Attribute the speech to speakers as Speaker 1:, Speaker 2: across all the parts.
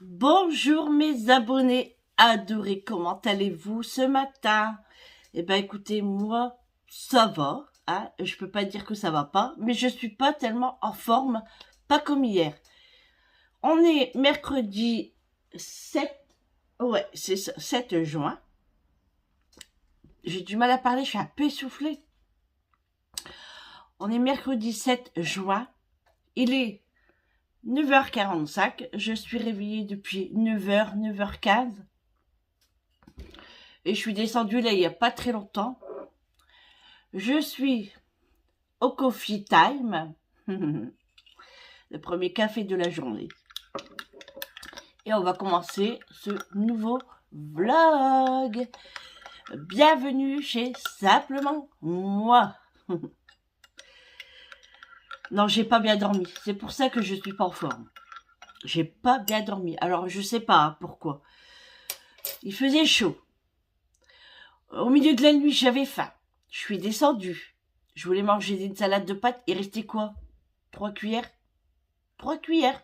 Speaker 1: Bonjour mes abonnés adorés, comment allez-vous ce matin? Eh ben écoutez, moi ça va, hein, je peux pas dire que ça va pas, mais je suis pas tellement en forme, pas comme hier. On est mercredi 7, ouais c'est ça, 7 juin. J'ai du mal à parler, je suis un peu essoufflée. On est mercredi 7 juin, il est 9h45, je suis réveillée depuis 9h, 9h15. Et je suis descendue là il n'y a pas très longtemps. Je suis au coffee time, le premier café de la journée. Et on va commencer ce nouveau vlog. Bienvenue chez Simplement Moi. Non, j'ai pas bien dormi. C'est pour ça que je suis pas en forme. J'ai pas bien dormi. Alors, je sais pas pourquoi. Il faisait chaud. Au milieu de la nuit, j'avais faim. Je suis descendue. Je voulais manger une salade de pâtes. Il restait quoi? 3 cuillères. 3 cuillères.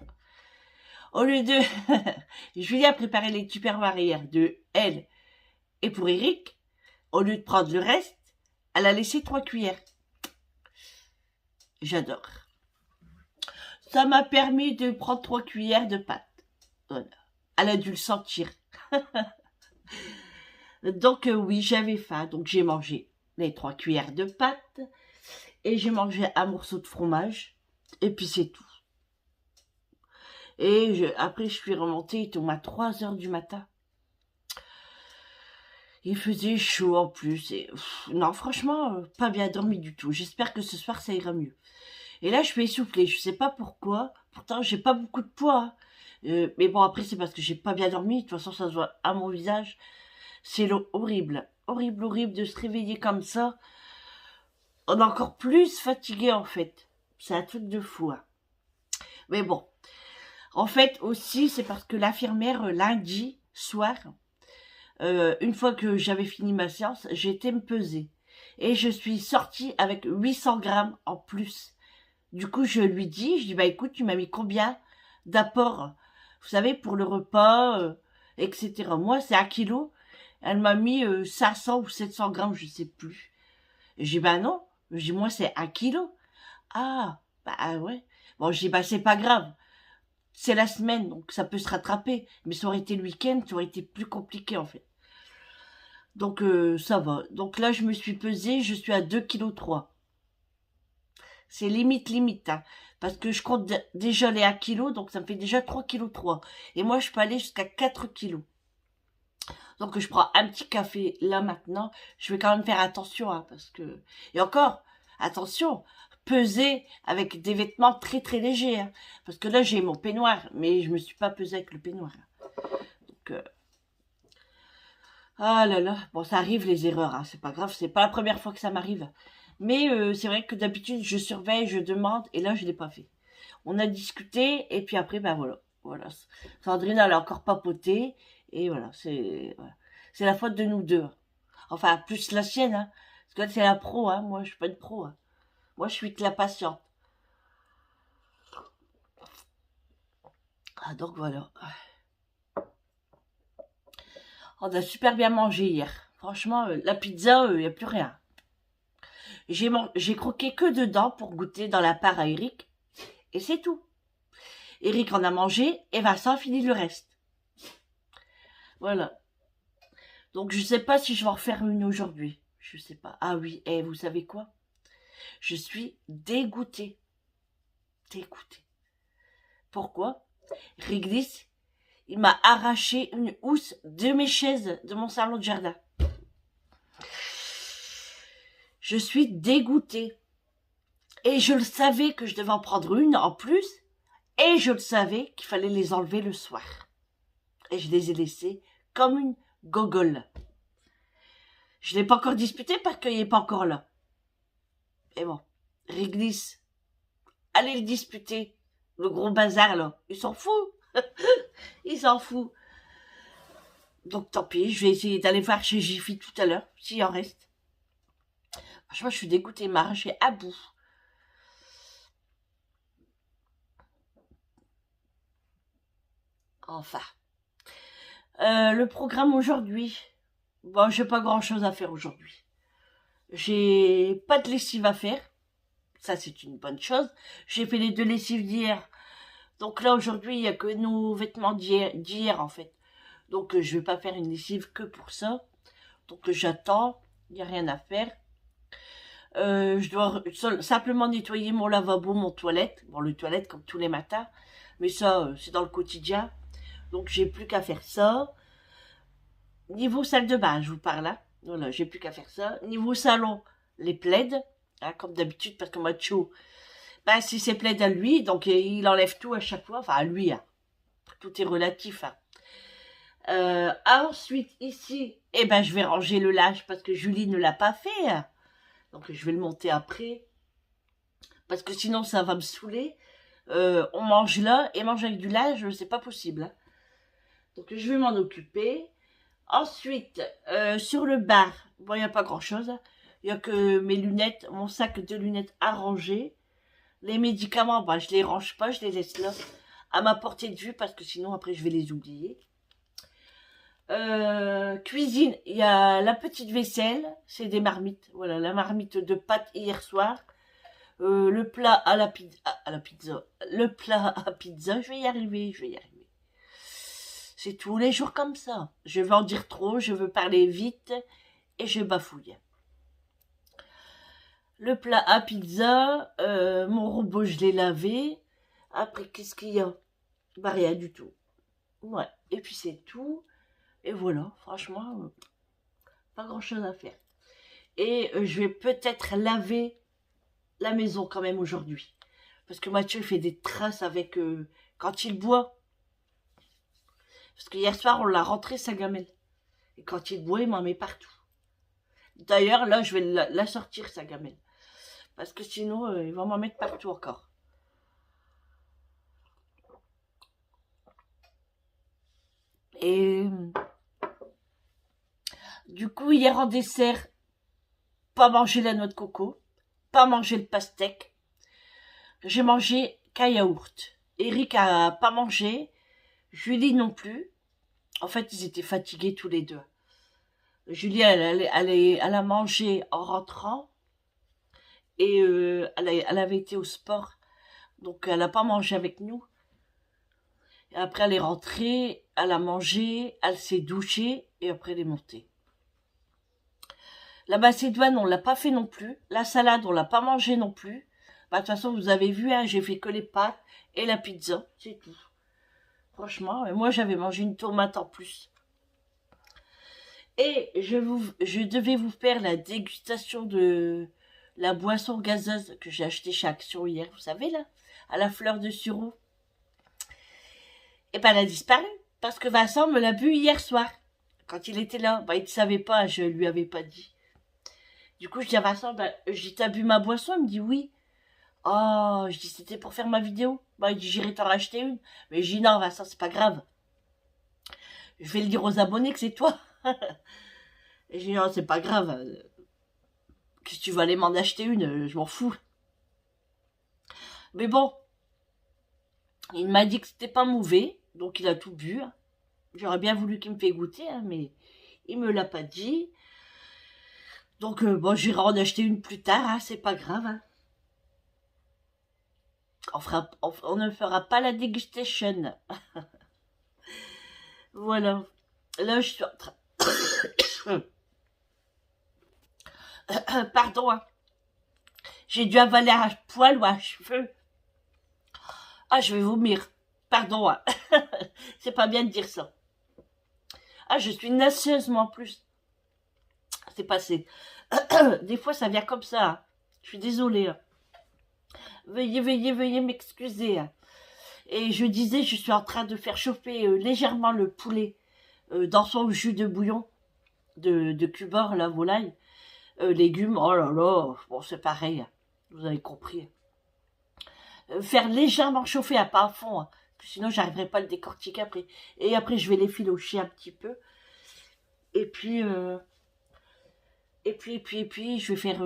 Speaker 1: Au lieu de... Julie a préparé les tupperwares hier de elle et pour Eric. Au lieu de prendre le reste, elle a laissé 3 cuillères. J'adore. Ça m'a permis de prendre 3 cuillères de pâtes. Voilà. Elle a dû le sentir. Donc oui, j'avais faim. Donc j'ai mangé les 3 cuillères de pâtes. Et j'ai mangé un morceau de fromage. Et puis c'est tout. Et après je suis remontée, il était au moins 3h du matin. Il faisait chaud en plus. Et, non, franchement, pas bien dormi du tout. J'espère que ce soir, ça ira mieux. Et là, je suis essoufflée. Je sais pas pourquoi. Pourtant, j'ai pas beaucoup de poids, hein. Mais bon, après, c'est parce que j'ai pas bien dormi. De toute façon, ça se voit à mon visage. C'est horrible. Horrible, horrible de se réveiller comme ça. On est encore plus fatigué, en fait. C'est un truc de fou, hein. Mais bon. En fait, aussi, c'est parce que l'infirmière, lundi soir, une fois que j'avais fini ma séance, j'ai été me peser. Et je suis sortie avec 800 grammes en plus. Du coup, je lui dis, je dis, bah écoute, tu m'as mis combien d'apport, vous savez, pour le repas, etc. Moi, c'est 1 kilo. Elle m'a mis 500 ou 700 grammes, je sais plus. Et j'ai dit, bah non. Je dis, moi, c'est 1 kilo. Ah, bah ouais. Bon, je dis, bah c'est pas grave. C'est la semaine, donc ça peut se rattraper. Mais ça aurait été le week-end, ça aurait été plus compliqué, en fait. Donc ça va. Donc là, je me suis pesée, je suis à 2,3 kg. C'est limite, limite, hein, parce que je compte déjà les 1 kg, donc ça me fait déjà 3,3 kg. Et moi, je peux aller jusqu'à 4 kg. Donc je prends un petit café là maintenant. Je vais quand même faire attention, hein, parce que... Et encore, attention, peser avec des vêtements très très légers. Hein, parce que là, j'ai mon peignoir, mais je me suis pas pesée avec le peignoir. Donc... Ah là là, bon ça arrive les erreurs, hein, c'est pas grave, c'est pas la première fois que ça m'arrive. Mais c'est vrai que d'habitude je surveille, je demande, et là je l'ai pas fait. On a discuté, et puis après, ben voilà. Voilà. Sandrine elle a encore papoté, et voilà, c'est la faute de nous deux. Enfin, plus la sienne, hein. Parce que là, c'est la pro, hein. Moi je suis pas une pro, hein. Moi je suis que la patiente. Ah donc voilà. On a super bien mangé hier. Franchement, la pizza, il n'y a plus rien. J'ai croqué que dedans pour goûter dans la part à Eric. Et c'est tout. Eric en a mangé et Vincent a fini le reste. Voilà. Donc je sais pas si je vais en refaire une aujourd'hui. Je sais pas. Ah oui, et vous savez quoi? Je suis dégoûtée. Dégoûtée. Pourquoi? Réglisse, il m'a arraché une housse de mes chaises de mon salon de jardin. Je suis dégoûtée. Et je le savais que je devais en prendre une en plus. Et je le savais qu'il fallait les enlever le soir. Et je les ai laissées comme une gogole. Je ne l'ai pas encore disputé parce qu'il n'est pas encore là. Et bon, Réglisse, allez le disputer. Le gros bazar là, il s'en fout. Il s'en fout. Donc tant pis, je vais essayer d'aller voir chez Jiffy tout à l'heure, s'il en reste. Franchement, je suis dégoûtée, m'arracher à bout. Enfin. Le programme aujourd'hui. Bon, j'ai pas grand chose à faire aujourd'hui. J'ai pas de lessive à faire. Ça, c'est une bonne chose. J'ai fait les 2 lessives d'hier. Donc là, aujourd'hui, il y a que nos vêtements d'hier, en fait. Donc, je vais pas faire une lessive que pour ça. Donc, j'attends. Il n'y a rien à faire. Je dois simplement nettoyer mon lavabo, mon toilette. Bon, le toilette, comme tous les matins. Mais ça, c'est dans le quotidien. Donc, j'ai plus qu'à faire ça. Niveau salle de bain, je vous parle, hein. Voilà, j'ai plus qu'à faire ça. Niveau salon, les plaids, hein, comme d'habitude, parce que Macho, ben, c'est ses plaids à lui, donc il enlève tout à chaque fois. Enfin, à lui, hein. Tout est relatif, hein. Ensuite, ici, eh ben, je vais ranger le linge parce que Julie ne l'a pas fait, hein. Donc, je vais le monter après. Parce que sinon, ça va me saouler. On mange là et manger avec du linge, c'est pas possible, hein. Donc, je vais m'en occuper. Ensuite, sur le bar, bon, il n'y a pas grand-chose. Il n'y a que mes lunettes, mon sac de lunettes à ranger. Les médicaments, bah, je les range pas, je les laisse là, à ma portée de vue, parce que sinon, après, je vais les oublier. Cuisine, il y a la petite vaisselle, c'est des marmites. Voilà, la marmite de pâtes hier soir. Le plat à la pizza. Le plat à pizza, je vais y arriver. C'est tous les jours comme ça. Je veux en dire trop, je veux parler vite et je bafouille. Le plat à pizza, mon robot, je l'ai lavé. Après, qu'est-ce qu'il y a? Bah, rien du tout. Ouais, et puis c'est tout. Et voilà, franchement, pas grand-chose à faire. Et je vais peut-être laver la maison quand même aujourd'hui. Parce que Mathieu fait des traces avec... quand il boit. Parce que hier soir, on l'a rentré sa gamelle. Et quand il boit, il m'en met partout. D'ailleurs, là, je vais la sortir, sa gamelle. Parce que sinon, il va m'en mettre partout encore. Et du coup, hier en dessert, pas manger la noix de coco, pas manger le pastèque. J'ai mangé qu'un yaourt. Eric a pas mangé, Julie non plus. En fait, ils étaient fatigués tous les deux. Julie, elle a mangé en rentrant et elle avait été au sport, donc elle n'a pas mangé avec nous. Et après, elle est rentrée, elle a mangé, elle s'est douchée et après, elle est montée. La macédoine, on l'a pas fait non plus. La salade, on l'a pas mangé non plus. Bah, de toute façon, vous avez vu, hein, j'ai fait que les pâtes et la pizza, c'est tout. Franchement, moi, j'avais mangé une tomate en plus. Et je devais vous faire la dégustation de la boisson gazeuse que j'ai achetée chez Action hier, vous savez, là, à la fleur de sureau. Et ben, elle a disparu, parce que Vincent me l'a bu hier soir, quand il était là. Bah, il ne savait pas, je lui avais pas dit. Du coup, je dis à Vincent, bah, j'ai t'as bu ma boisson? Il me dit oui. Oh, je dis, c'était pour faire ma vidéo. Bah, il dit, j'irai t'en racheter une. Mais je dis, non, Vincent, c'est pas grave. Je vais le dire aux abonnés que c'est toi. Et je dis, non, c'est pas grave. Que tu vas aller m'en acheter une, je m'en fous. Mais bon, il m'a dit que c'était pas mauvais, donc il a tout bu. J'aurais bien voulu qu'il me fait goûter, hein, mais il me l'a pas dit. Donc, bon, j'irai en acheter une plus tard, hein, c'est pas grave. Hein. On ne fera pas la dégustation. Voilà. Là, je suis en train... Pardon, hein. J'ai dû avaler un poil ou un cheveu. Ah, je vais vomir. Pardon, hein. C'est pas bien de dire ça. Ah, je suis nasseuse, moi, en plus. C'est passé. Des fois, ça vient comme ça. Hein. Je suis désolée. Hein. Veuillez m'excuser. Hein. Et je disais, je suis en train de faire chauffer légèrement le poulet dans son jus de bouillon de cubeur, la volaille. Légumes, oh là là, bon, c'est pareil. Hein. Vous avez compris. Faire légèrement chauffer, pas à fond. Hein. Sinon, j'arriverai pas à le décortiquer après. Et après, je vais les filocher un petit peu. Et puis, je vais faire,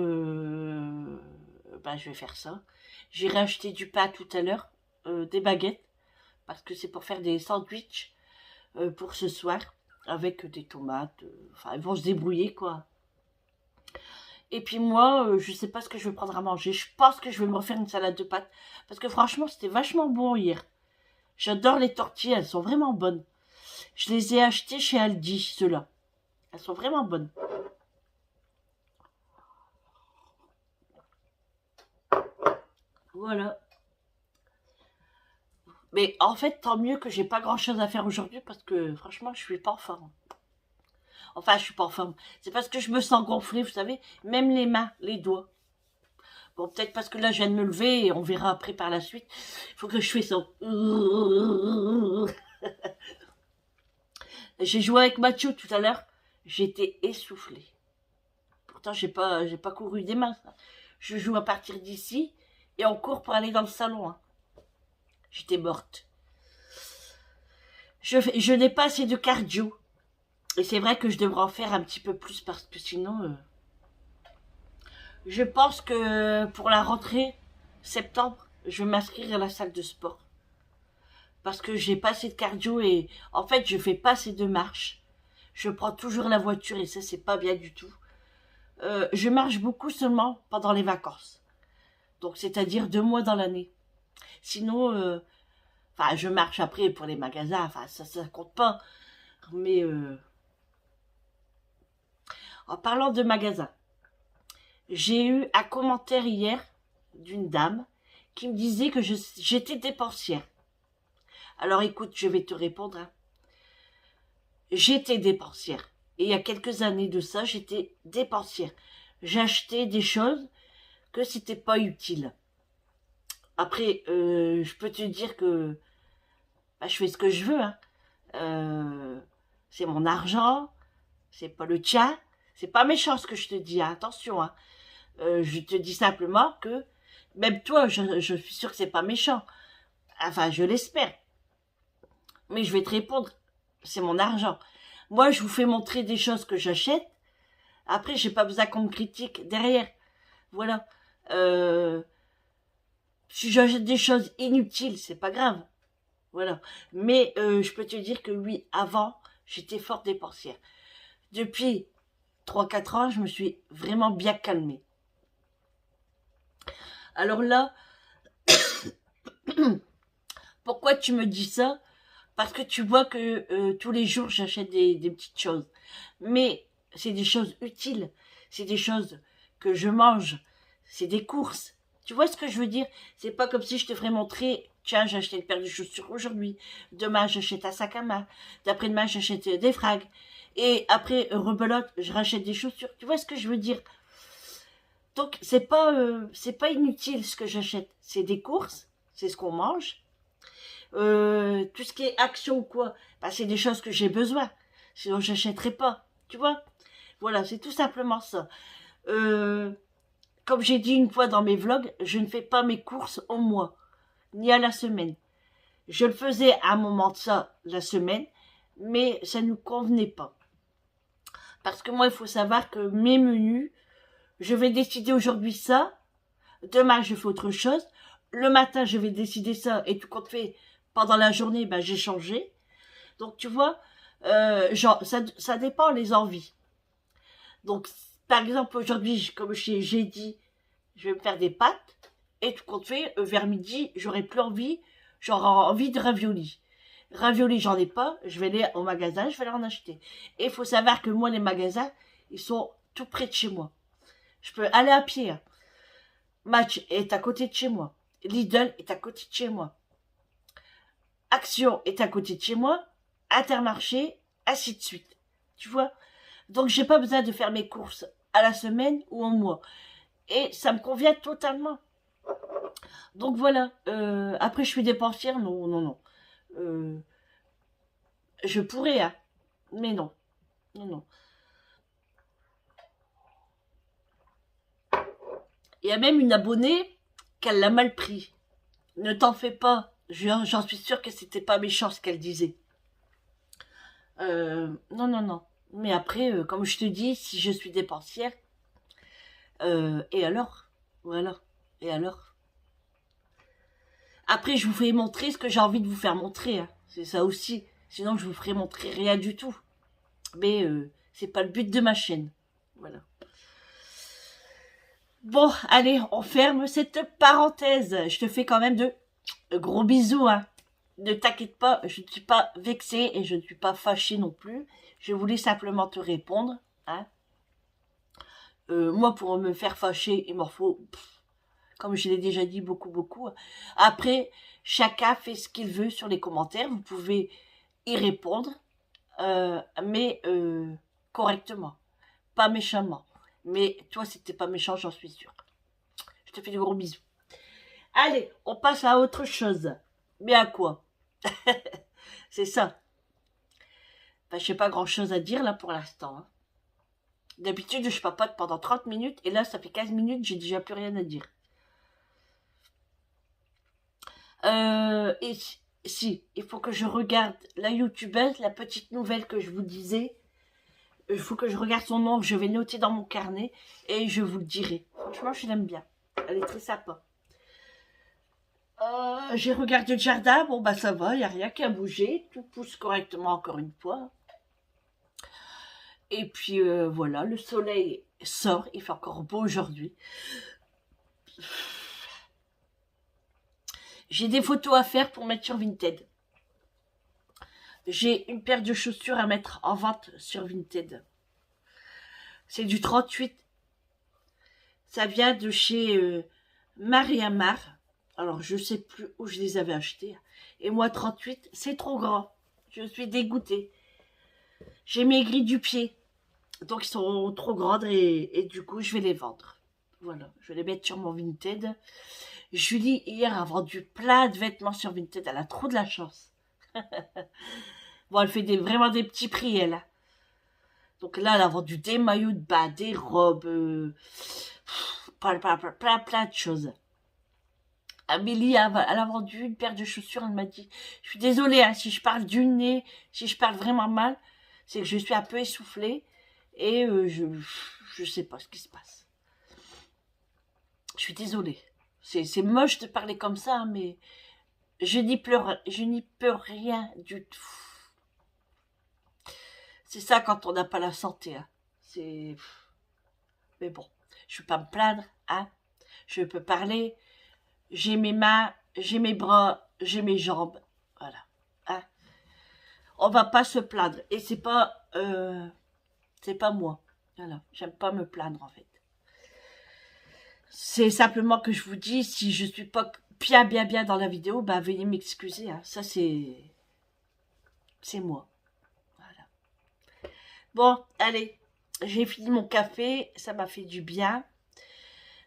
Speaker 1: je vais faire ça. J'irai acheter du pain tout à l'heure, des baguettes, parce que c'est pour faire des sandwichs. pour ce soir, avec des tomates. Enfin, ils vont se débrouiller, quoi. Et puis moi, je sais pas ce que je vais prendre à manger. Je pense que je vais me refaire une salade de pâtes. Parce que franchement, c'était vachement bon hier. J'adore les tortillas, elles sont vraiment bonnes. Je les ai achetées chez Aldi, ceux-là. Elles sont vraiment bonnes. Voilà. Mais en fait, tant mieux que j'ai pas grand-chose à faire aujourd'hui parce que franchement, je suis pas en forme. Enfin, je suis pas en forme. C'est parce que je me sens gonflée, vous savez. Même les mains, les doigts. Bon, peut-être parce que là, je viens de me lever et on verra après par la suite. Il faut que je fasse ça. J'ai joué avec Mathieu tout à l'heure. J'étais essoufflée. Pourtant, j'ai pas couru des masses. Je joue à partir d'ici et on court pour aller dans le salon. Hein. J'étais morte. Je n'ai pas assez de cardio. Et c'est vrai que je devrais en faire un petit peu plus parce que sinon... je pense que pour la rentrée, septembre, je vais m'inscrire à la salle de sport. Parce que j'ai pas assez de cardio et en fait, je fais pas assez de marche. Je prends toujours la voiture et ça, c'est pas bien du tout. Je marche beaucoup seulement pendant les vacances. Donc, c'est-à-dire 2 mois dans l'année. Sinon, enfin, je marche après pour les magasins. Enfin, ça compte pas. Mais en parlant de magasins, j'ai eu un commentaire hier d'une dame qui me disait que j'étais dépensière. Alors écoute, je vais te répondre. Hein. J'étais dépensière. Et il y a quelques années de ça, j'étais dépensière. J'achetais des choses que c'était pas utile. Après, je peux te dire que bah, je fais ce que je veux. Hein. C'est mon argent, c'est pas le tien. C'est pas méchant ce que je te dis, hein. Attention. Hein. Je te dis simplement que, même toi, je suis sûre que c'est pas méchant. Enfin, je l'espère. Mais je vais te répondre, c'est mon argent. Moi, je vous fais montrer des choses que j'achète. Après, j'ai pas besoin qu'on me critique derrière. Voilà. Si j'achète des choses inutiles, c'est pas grave. Voilà. Mais je peux te dire que oui, avant, j'étais fort dépensière. Depuis 3 4 ans, je me suis vraiment bien calmée. Alors là, pourquoi tu me dis ça? Parce que tu vois que tous les jours, j'achète des petites choses. Mais c'est des choses utiles. C'est des choses que je mange. C'est des courses. Tu vois ce que je veux dire? C'est pas comme si je te ferais montrer, tiens, j'ai acheté une paire de chaussures aujourd'hui. Demain, j'achète un sac à main. D'après-demain, j'achète des frags. Et après, rebelote, je rachète des chaussures. Tu vois ce que je veux dire? Donc, c'est pas inutile ce que j'achète. C'est des courses. C'est ce qu'on mange. Tout ce qui est action ou quoi, bah, c'est des choses que j'ai besoin. Sinon, j'achèterais pas. Tu vois? Voilà, c'est tout simplement ça. Comme j'ai dit une fois dans mes vlogs, je ne fais pas mes courses au mois, ni à la semaine. Je le faisais à un moment de ça, la semaine, mais ça ne nous convenait pas. Parce que moi, il faut savoir que mes menus, je vais décider aujourd'hui ça, demain, je fais autre chose, le matin, je vais décider ça, et tout compte fait, pendant la journée, ben, j'ai changé. Donc, tu vois, genre, ça dépend les envies. Donc, par exemple, aujourd'hui, comme j'ai dit, je vais me faire des pâtes. Et tout compte fait, vers midi, j'aurai plus envie. J'aurai envie de raviolis. Raviolis, j'en ai pas. Je vais aller au magasin, je vais aller en acheter. Et il faut savoir que moi, les magasins, ils sont tout près de chez moi. Je peux aller à pied. Hein. Match est à côté de chez moi. Lidl est à côté de chez moi. Action est à côté de chez moi. Intermarché, ainsi de suite. Tu vois? Donc, j'ai pas besoin de faire mes courses à la semaine ou au mois. Et ça me convient totalement. Donc voilà. Après, je suis dépensière. Non, non, non. Je pourrais, hein. Mais non. Non, non. Il y a même une abonnée qu'elle l'a mal pris. Ne t'en fais pas. J'en suis sûre que c'était pas méchant ce qu'elle disait. Non, non, non. Mais après, comme je te dis, si je suis dépensière, et alors? Voilà. Et alors? Après, je vous fais montrer ce que j'ai envie de vous faire montrer. Hein. C'est ça aussi. Sinon, je vous ferai montrer rien du tout. Mais c'est pas le but de ma chaîne. Voilà. Bon, allez, on ferme cette parenthèse. Je te fais quand même de gros bisous, hein. Ne t'inquiète pas, je ne suis pas vexée et je ne suis pas fâchée non plus. Je voulais simplement te répondre, hein. Moi, pour me faire fâcher, il m'en faut, comme je l'ai déjà dit, beaucoup. Après, chacun fait ce qu'il veut sur les commentaires. Vous pouvez y répondre, mais correctement, pas méchamment. Mais toi, c'était pas méchant, j'en suis sûre. Je te fais de gros bisous. Allez, on passe à autre chose. Mais à quoi? C'est ça. Enfin, je n'ai pas grand-chose à dire là pour l'instant, hein. D'habitude, je papote pendant 30 minutes et là, ça fait 15 minutes, j'ai déjà plus rien à dire. Et si, il faut que je regarde la youtubeuse, la petite nouvelle que je vous disais. Il faut que je regarde son nom, je vais noter dans mon carnet et je vous le dirai. Franchement, je l'aime bien. Elle est très sympa. J'ai regardé le jardin, bon bah ça va, il n'y a rien qui a bougé, tout pousse correctement encore une fois. Et puis voilà, le soleil sort, il fait encore beau aujourd'hui. J'ai des photos à faire pour mettre sur Vinted. J'ai une paire de chaussures à mettre en vente sur Vinted. C'est du 38. Ça vient de chez Mariamar. Alors, je ne sais plus où je les avais achetées. Et moi, 38, c'est trop grand. Je suis dégoûtée. J'ai maigri du pied. Donc, ils sont trop grandes et du coup, je vais les vendre. Voilà, je vais les mettre sur mon Vinted. Julie, hier, a vendu plein de vêtements sur Vinted. Elle a trop de la chance. Bon, elle fait vraiment des petits prix, elle. Donc là, elle a vendu des maillots de bain, des robes, plein de choses. Amélie, elle a vendu une paire de chaussures. Elle m'a dit, je suis désolée, hein, si je parle du nez, si je parle vraiment mal, c'est que je suis un peu essoufflée et je sais pas ce qui se passe. Je suis désolée. C'est moche de parler comme ça, hein, mais je n'y peux rien du tout. C'est ça quand on n'a pas la santé, hein. Mais bon, je ne vais pas me plaindre, hein. Je peux parler. J'ai mes mains, j'ai mes bras, j'ai mes jambes. Voilà. Hein. On va pas se plaindre. Et c'est pas moi. Voilà. J'aime pas me plaindre en fait. C'est simplement que je vous dis, si je suis pas bien dans la vidéo, bah veuillez m'excuser. Hein. Ça c'est moi. Voilà. Bon, allez. J'ai fini mon café. Ça m'a fait du bien.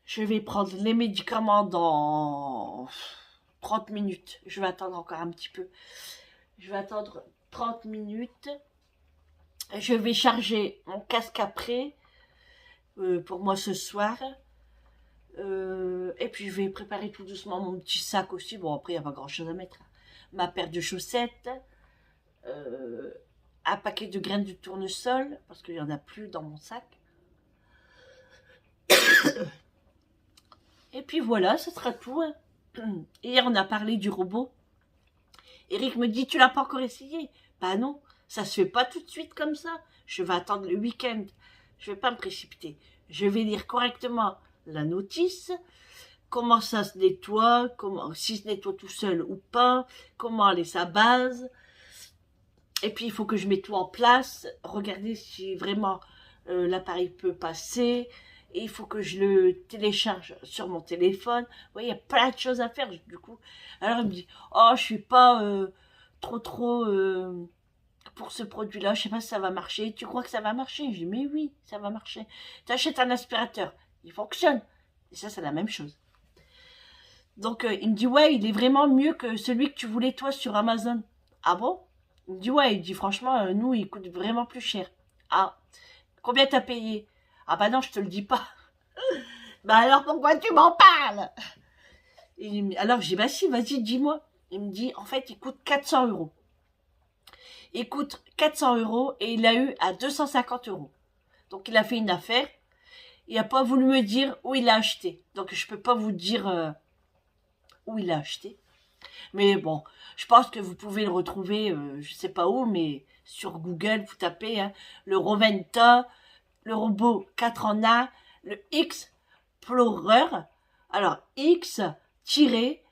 Speaker 1: Je vais prendre les médicaments dans 30 minutes. Je vais attendre encore un petit peu. Je vais attendre 30 minutes. Je vais charger mon casque après. Pour moi ce soir. Et puis je vais préparer tout doucement mon petit sac aussi. Bon, après, il n'y a pas grand chose à mettre. Ma paire de chaussettes. Un paquet de graines de tournesol. Parce qu'il n'y en a plus dans mon sac. Et puis voilà, ce sera tout. Hein. Hier, on a parlé du robot. Eric me dit, tu l'as pas encore essayé? Bah non, ça se fait pas tout de suite comme ça. Je vais attendre le week-end. Je vais pas me précipiter. Je vais lire correctement la notice, comment ça se nettoie, si se nettoie tout seul ou pas, comment aller sa base. Et puis, il faut que je mette tout en place. Regardez si vraiment l'appareil peut passer. Et il faut que je le télécharge sur mon téléphone. Vous voyez, il y a plein de choses à faire, du coup. Alors, il me dit, oh, je suis pas trop pour ce produit-là. Je sais pas si ça va marcher. Tu crois que ça va marcher? Je dis, mais oui, ça va marcher. Tu achètes un aspirateur. Il fonctionne. Et ça, c'est la même chose. Donc, il me dit, ouais, il est vraiment mieux que celui que tu voulais, toi, sur Amazon. Ah bon? Il me dit, ouais, il dit, franchement, nous, il coûte vraiment plus cher. Ah, combien t'as payé? Ah bah non, je te le dis pas. Bah alors pourquoi tu m'en parles? Alors j'ai dit, bah si, vas-y, dis-moi. Il me dit, en fait, il coûte 400 €. Il coûte 400 € et il l'a eu à 250 €. Donc il a fait une affaire. Il n'a pas voulu me dire où il l'a acheté. Donc je peux pas vous dire où il l'a acheté. Mais bon, je pense que vous pouvez le retrouver, je sais pas où, mais sur Google, vous tapez hein, le Roventa, le robot 4 en 1, le Explorer. Alors, X-P-L-O-R-E-R,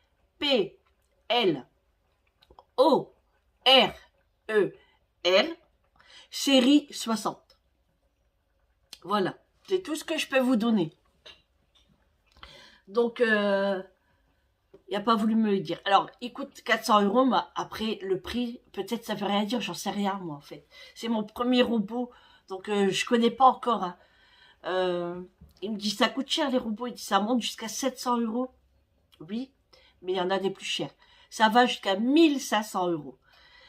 Speaker 1: série 60. Voilà, c'est tout ce que je peux vous donner. Donc, il n'a pas voulu me le dire. Alors, il coûte 400 euros, mais après, le prix, peut-être ça veut rien dire, j'en sais rien, moi, en fait. C'est mon premier robot, donc je connais pas encore. Hein. Il me dit, ça coûte cher, les robots. Il dit, ça monte jusqu'à 700 euros. Oui, mais il y en a des plus chers. Ça va jusqu'à 1500 euros.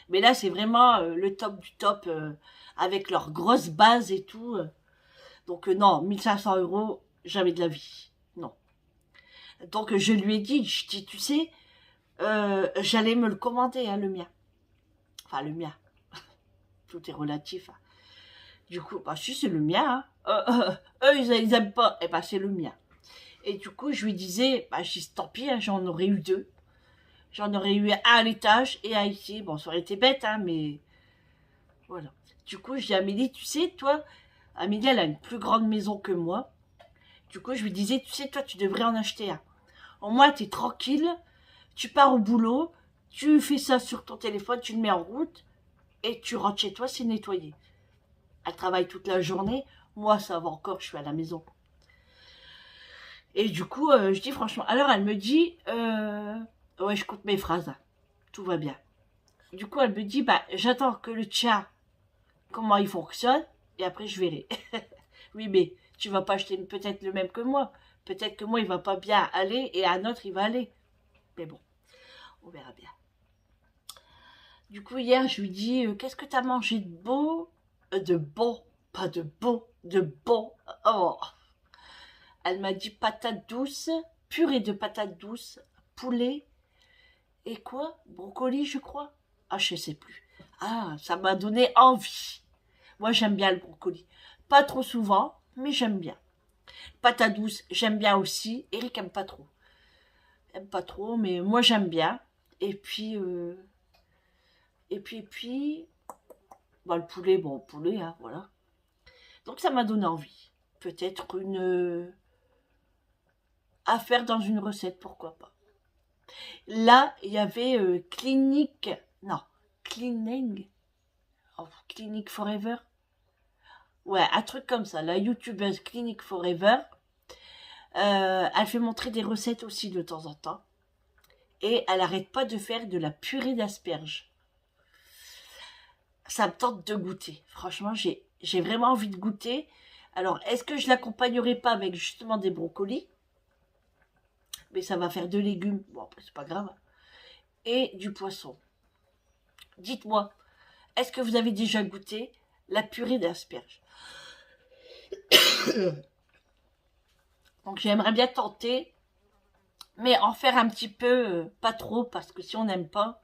Speaker 1: Mais là, c'est vraiment le top du top, avec leur grosse base et tout. Donc, non, 1500 euros, jamais de la vie. Non. Donc, je lui ai dit, je dis, tu sais, j'allais me le commander, hein, le mien. Enfin, le mien. Tout est relatif. Hein. Du coup, bah si, c'est le mien. Hein. Eux, ils aiment pas. Eh ben, c'est le mien. Et du coup, je lui disais, bah, je dis, tant pis, hein, j'en aurais eu deux. J'en aurais eu un à l'étage et un ici. Bon, ça aurait été bête, hein, mais voilà. Du coup, je dis à Amélie, tu sais, toi, Amélie, elle a une plus grande maison que moi. Du coup, je lui disais, tu sais, toi, tu devrais en acheter un. Au moins, tu es tranquille, tu pars au boulot, tu fais ça sur ton téléphone, tu le mets en route, et tu rentres chez toi, c'est nettoyé. Elle travaille toute la journée, moi, ça va encore, je suis à la maison. Et du coup, je dis franchement, alors elle me dit, ouais, je compte mes phrases, hein. Tout va bien. Du coup, elle me dit, bah, j'attends que le tien, comment il fonctionne, et après, je verrai. Oui, mais tu vas pas acheter peut-être le même que moi. Peut-être que moi, il va pas bien aller, et un autre, il va aller. Mais bon, on verra bien. Du coup, hier, je lui dis, qu'est-ce que t'as mangé de beau de bon, pas de beau, de bon. Oh. Elle m'a dit patates douces, purée de patates douces, poulet, et quoi? Brocoli, je crois. Ah, je sais plus. Ah, ça m'a donné envie. Moi, j'aime bien le brocoli. Pas trop souvent, mais j'aime bien. Patates douces, j'aime bien aussi. Eric aime pas trop. Aime pas trop, mais moi, j'aime bien. Et puis, bah, le poulet, bon, poulet, hein, voilà. Donc, ça m'a donné envie. Peut-être une affaire dans une recette, pourquoi pas. Là, il y avait Clinique, non, Cleaning, oh, Clinique Forever. Ouais, un truc comme ça. La youtubeuse Clinique Forever, elle fait montrer des recettes aussi de temps en temps. Et elle arrête pas de faire de la purée d'asperges. Ça me tente de goûter. Franchement, j'ai vraiment envie de goûter. Alors, est-ce que je l'accompagnerai pas avec justement des brocolis? Mais ça va faire deux légumes. Bon, c'est pas grave. Et du poisson. Dites-moi, est-ce que vous avez déjà goûté la purée d'asperges? Donc j'aimerais bien tenter, mais en faire un petit peu, pas trop, parce que si on n'aime pas,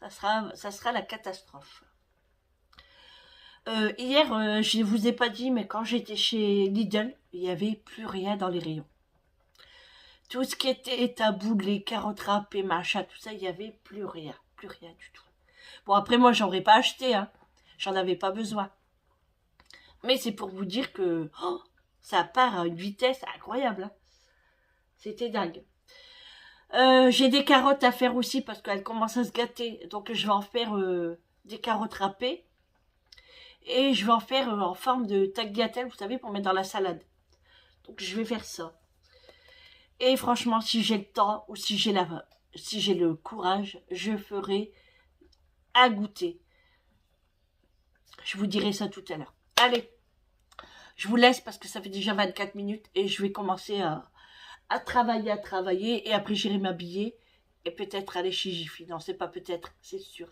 Speaker 1: ça sera la catastrophe. Hier, je ne vous ai pas dit, mais quand j'étais chez Lidl, il n'y avait plus rien dans les rayons. Tout ce qui était taboulé, les carottes râpées, machin, tout ça, il n'y avait plus rien du tout. Bon, après, moi, j'en aurais pas acheté, hein. J'en avais pas besoin. Mais c'est pour vous dire que oh, ça part à une vitesse incroyable. Hein. C'était dingue. J'ai des carottes à faire aussi parce qu'elles commencent à se gâter. Donc je vais en faire des carottes râpées. Et je vais en faire en forme de tagliatelle, vous savez, pour mettre dans la salade. Donc je vais faire ça. Et franchement, si j'ai le temps ou si j'ai le courage, je ferai à goûter. Je vous dirai ça tout à l'heure. Allez, je vous laisse parce que ça fait déjà 24 minutes et je vais commencer à travailler et après j'irai m'habiller et peut-être aller chez Jiffy. Non, c'est pas peut-être, c'est sûr.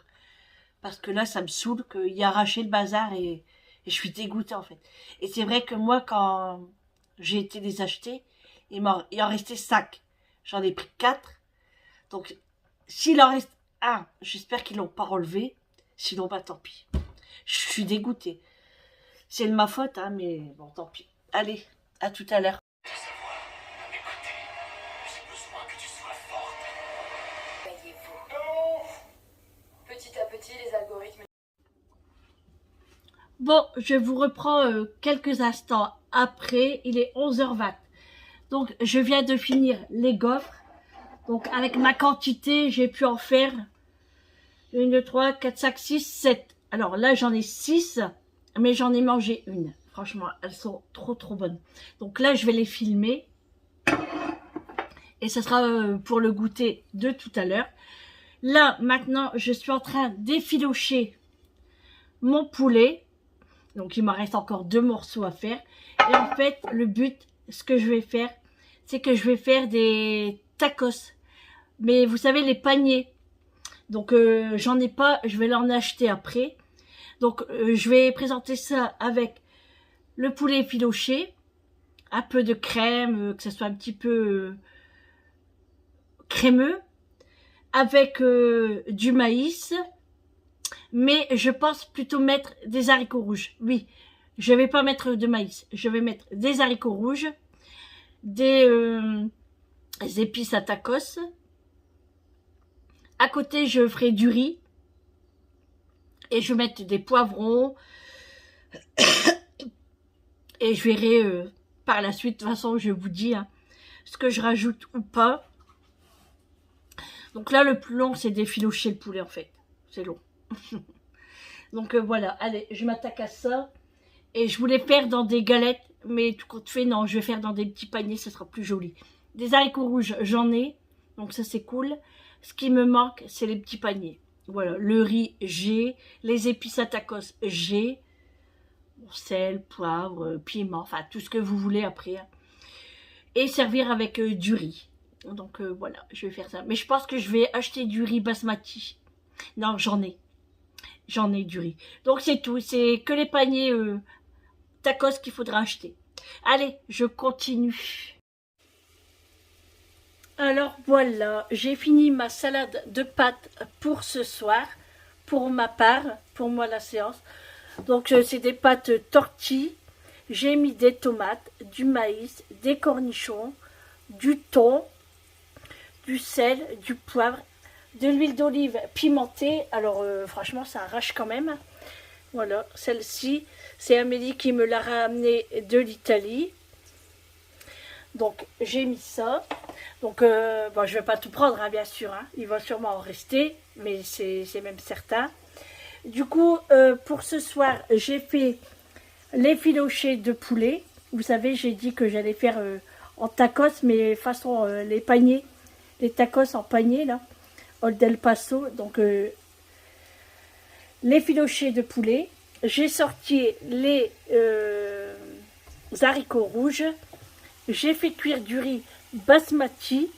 Speaker 1: Parce que là, ça me saoule qu'il a arraché le bazar et je suis dégoûtée en fait. Et c'est vrai que moi, quand j'ai été les acheter, il en restait 5. J'en ai pris 4. Donc, s'il en reste un, j'espère qu'ils l'ont pas relevé. Sinon, bah tant pis. Je suis dégoûtée. C'est de ma faute, hein, mais bon, tant pis. Allez, à tout à l'heure. Bon, je vous reprends quelques instants après. Il est 11h20. Donc, je viens de finir les gaufres. Donc, avec ma quantité, j'ai pu en faire 1, 2, 3, 4, 5, 6, 7. Alors là, j'en ai 6, mais j'en ai mangé une. Franchement, elles sont trop bonnes. Donc là, je vais les filmer. Et ce sera pour le goûter de tout à l'heure. Là, maintenant, je suis en train d'effilocher mon poulet. Donc, il m'en reste encore 2 morceaux à faire. Et en fait, le but, ce que je vais faire, c'est que je vais faire des tacos. Mais vous savez, les paniers. Donc, j'en ai pas, je vais l'en acheter après. Donc, je vais présenter ça avec le poulet effiloché, un peu de crème, que ça soit un petit peu crémeux, avec du maïs. Mais je pense plutôt mettre des haricots rouges. Oui, je vais pas mettre de maïs. Je vais mettre des haricots rouges, des épices à tacos. À côté, je ferai du riz. Et je vais mettre des poivrons. Et je verrai par la suite. De toute façon, je vous dis ce que je rajoute ou pas. Donc là, le plus long, c'est d'effilocher le poulet, en fait. C'est long. Donc voilà, allez, je m'attaque à ça. Et je voulais faire dans des galettes, mais tout compte fait, non, je vais faire dans des petits paniers, ça sera plus joli. Des haricots rouges, j'en ai, donc ça c'est cool. Ce qui me manque, c'est les petits paniers. Voilà, le riz, j'ai. Les épices à tacos, j'ai. Sel, poivre, piment, enfin tout ce que vous voulez après. Et servir avec du riz. Donc voilà, je vais faire ça. Mais je pense que je vais acheter du riz basmati. Non, j'en ai. J'en ai du riz. Donc c'est tout. C'est que les paniers tacos qu'il faudra acheter. Allez, je continue. Alors voilà, j'ai fini ma salade de pâtes pour ce soir. Pour ma part, pour moi la séance. Donc c'est des pâtes tortilles. J'ai mis des tomates, du maïs, des cornichons, du thon, du sel, du poivre, de l'huile d'olive pimentée. Alors franchement ça arrache quand même. Voilà, celle-ci, c'est Amélie qui me l'a ramenée de l'Italie. Donc j'ai mis ça. Donc bon, je vais pas tout prendre bien sûr. Il va sûrement en rester, mais c'est même certain. Du coup, pour ce soir, j'ai fait l'effiloché de poulet. Vous savez, j'ai dit que j'allais faire en tacos, mais façon les paniers. Les tacos en panier, là. Old El Paso. Donc, l'effiloché de poulet. J'ai sorti les haricots rouges. J'ai fait cuire du riz basmati.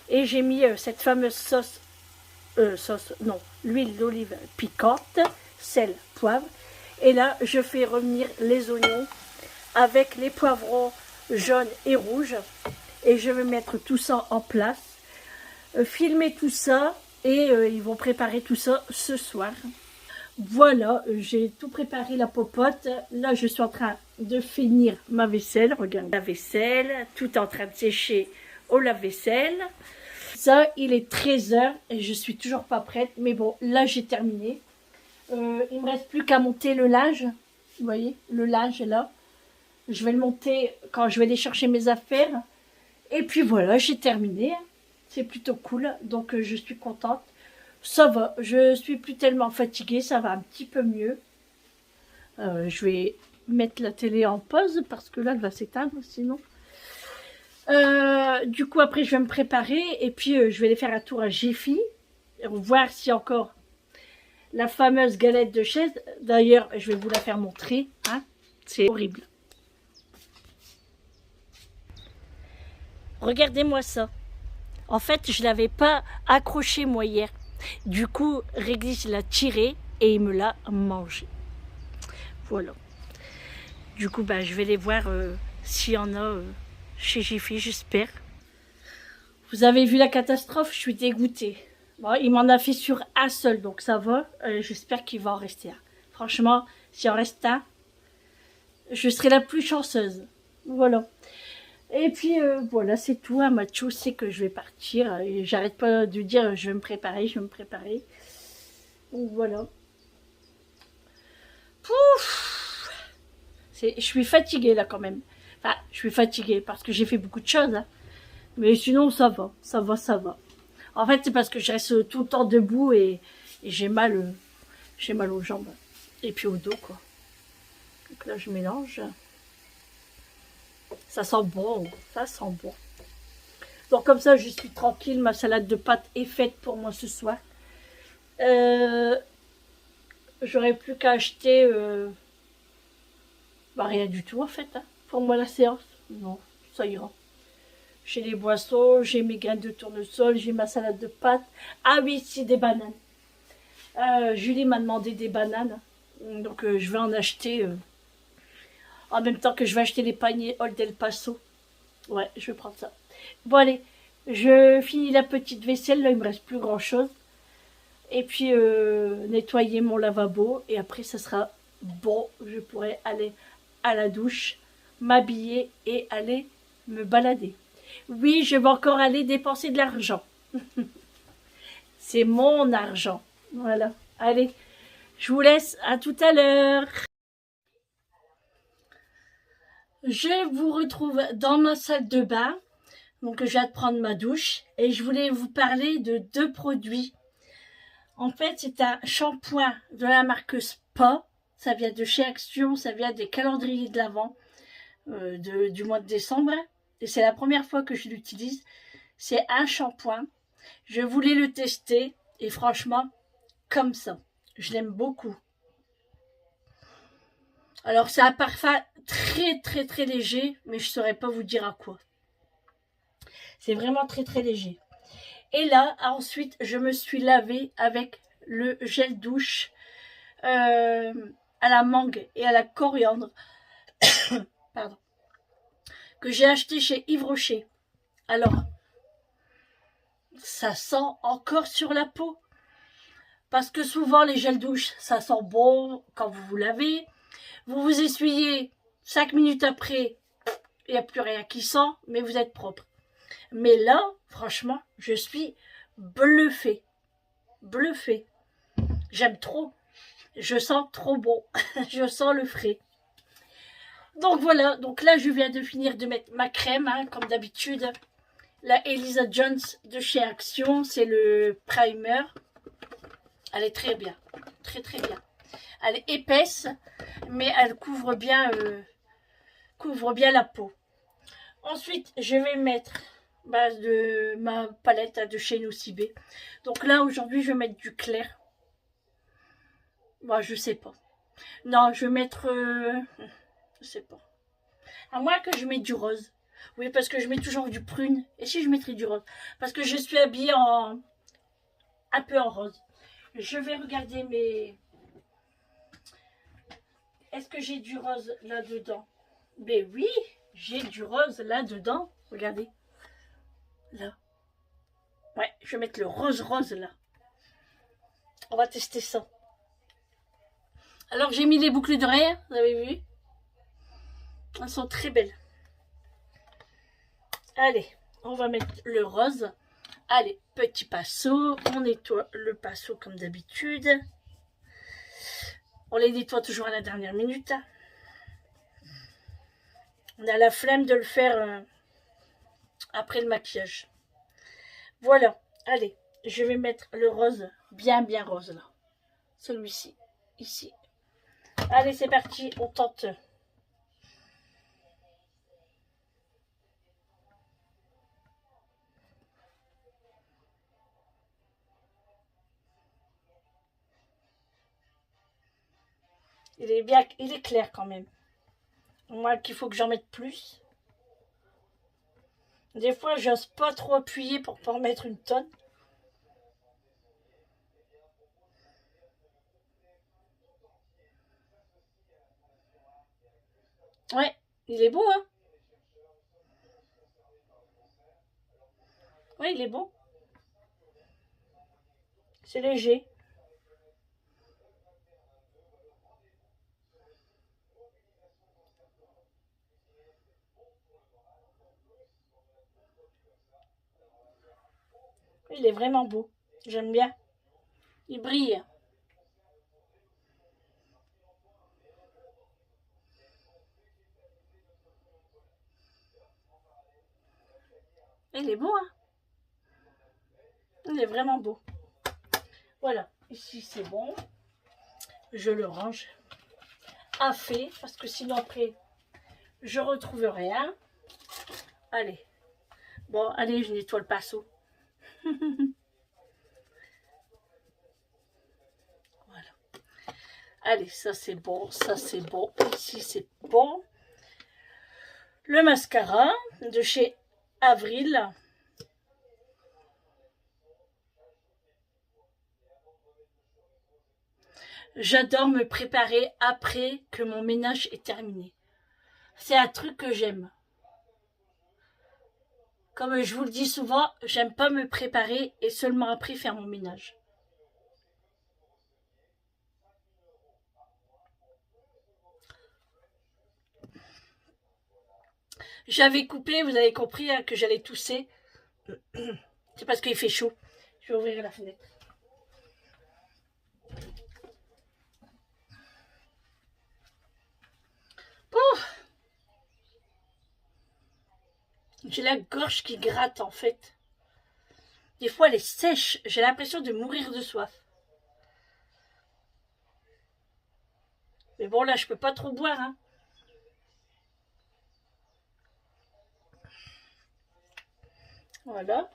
Speaker 1: Et j'ai mis cette fameuse sauce. L'huile d'olive piquante, sel, poivre. Et là, je fais revenir les oignons avec les poivrons jaunes et rouges. Et je vais mettre tout ça en place. Filmer tout ça. Et ils vont préparer tout ça ce soir. Voilà, j'ai tout préparé la popote. Là, je suis en train de finir ma vaisselle. Regarde, la vaisselle, tout est en train de sécher au lave-vaisselle. Ça, il est 13h et je suis toujours pas prête. Mais bon, là, j'ai terminé. Il me reste plus qu'à monter le linge. Vous voyez, le linge est là. Je vais le monter quand je vais aller chercher mes affaires. Et puis voilà, j'ai terminé. C'est plutôt cool. Donc, je suis contente. Ça va, je suis plus tellement fatiguée. Ça va un petit peu mieux. Je vais mettre la télé en pause parce que là, elle va s'éteindre sinon. Du coup, après, je vais me préparer. Et puis, je vais aller faire un tour à Jiffy. Voir si encore la fameuse galette de chaise. D'ailleurs, je vais vous la faire montrer. C'est horrible. Regardez-moi ça. En fait, je ne l'avais pas accroché moi hier. Du coup, Régis l'a tiré et il me l'a mangé. Voilà. Du coup, je vais les voir s'il y en a chez Jiffy, j'espère. Vous avez vu la catastrophe? Je suis dégoûtée. Bon, il m'en a fait sur un seul, donc ça va. J'espère qu'il va en rester un. Franchement, s'il en reste un, je serai la plus chanceuse. Voilà. Et puis, voilà, c'est tout. Macho sait que je vais partir. Et j'arrête pas de dire, je vais me préparer, je vais me préparer. Donc, voilà. Pouf!
Speaker 2: Je suis fatiguée là quand même. Enfin, je suis fatiguée parce que j'ai fait beaucoup de choses. Hein. Mais sinon, ça va, ça va, ça va. En fait, c'est parce que je reste tout le temps debout et j'ai mal aux jambes. Et puis au dos, quoi. Donc là, je mélange. Ça sent bon, ça sent bon. Donc comme ça, je suis tranquille. Ma salade de pâtes est faite pour moi ce soir. J'aurais plus qu'à acheter rien du tout en fait. Hein, pour moi la séance. Non, ça ira. J'ai les boissons, j'ai mes graines de tournesol, j'ai ma salade de pâtes. Ah oui, c'est des bananes. Julie m'a demandé des bananes. Donc je vais en acheter en même temps que je vais acheter les paniers Old El Paso. Ouais, je vais prendre ça. Bon allez, je finis la petite vaisselle, là il me reste plus grand chose. Et puis nettoyer mon lavabo et après ça sera bon, je pourrai aller à la douche, m'habiller et aller me balader. Oui, je vais encore aller dépenser de l'argent. C'est mon argent. Voilà. Allez, je vous laisse. À tout à l'heure. Je vous retrouve dans ma salle de bain. Donc, je viens de prendre ma douche. Et je voulais vous parler de 2 produits. En fait, c'est un shampoing de la marque Spa. Ça vient de chez Action. Ça vient des calendriers de l'Avent du mois de décembre. Et c'est la première fois que je l'utilise. C'est un shampoing. Je voulais le tester. Et franchement, comme ça. Je l'aime beaucoup. Alors, c'est un parfum très, très, très léger, mais je ne saurais pas vous dire à quoi. C'est vraiment très, très léger. Et là, ensuite, je me suis lavée avec le gel douche à la mangue et à la coriandre. Pardon. Que j'ai acheté chez Yves Rocher. Alors, ça sent encore sur la peau. Parce que souvent, les gels douche, ça sent bon quand vous vous lavez. Vous vous essuyez 5 minutes après, il n'y a plus rien qui sent, mais vous êtes propre. Mais là, franchement, je suis bluffée. Bluffée. J'aime trop. Je sens trop bon. Je sens le frais. Donc voilà, donc là je viens de finir de mettre ma crème, hein, comme d'habitude. La Elisa Jones de chez Action, c'est le primer. Elle est très bien. Très très bien. Elle est épaisse, mais elle couvre bien la peau. Ensuite, je vais mettre de ma palette de chez Nocibé. Donc là, aujourd'hui, je vais mettre du clair. Moi, je sais pas. Non, je vais mettre... je sais pas. À moins que je mette du rose. Oui, parce que je mets toujours du prune. Et si je mettrais du rose? Parce que je suis habillée un peu en rose. Je vais regarder mes... Est-ce que j'ai du rose là-dedans? Ben oui, j'ai du rose là-dedans. Regardez. Là. Ouais, je vais mettre le rose là. On va tester ça. Alors j'ai mis les boucles d'oreilles, vous avez vu? Elles sont très belles. Allez, on va mettre le rose. Allez, petit pinceau. On nettoie le pinceau comme d'habitude. On les nettoie toujours à la dernière minute. On a la flemme de le faire après le maquillage. Voilà, allez, je vais mettre le rose, bien rose là. Celui-ci, ici. Allez, c'est parti, on tente. Il est clair quand même. Moi, qu'il faut que j'en mette plus. Des fois, j'ose pas trop appuyer pour pas en mettre une tonne. Ouais, il est beau, hein? Ouais, il est beau. C'est léger. Il est vraiment beau. J'aime bien. Il brille. Il est beau, hein? Il est vraiment beau. Voilà, ici c'est bon. Je le range à fait, parce que sinon après, je retrouve rien. Allez. Bon, allez, je nettoie le pinceau. Voilà. Allez, ça c'est bon, ça c'est bon. Ici c'est bon. Le mascara de chez Avril. J'adore me préparer après que mon ménage est terminé. C'est un truc que j'aime. Comme je vous le dis souvent, j'aime pas me préparer et seulement après faire mon ménage. J'avais coupé, vous avez compris hein, que j'allais tousser. C'est parce qu'il fait chaud. Je vais ouvrir la fenêtre. Oh, j'ai la gorge qui gratte en fait. Des fois elle est sèche. J'ai l'impression de mourir de soif. Mais bon là je peux pas trop boire. Hein. Voilà.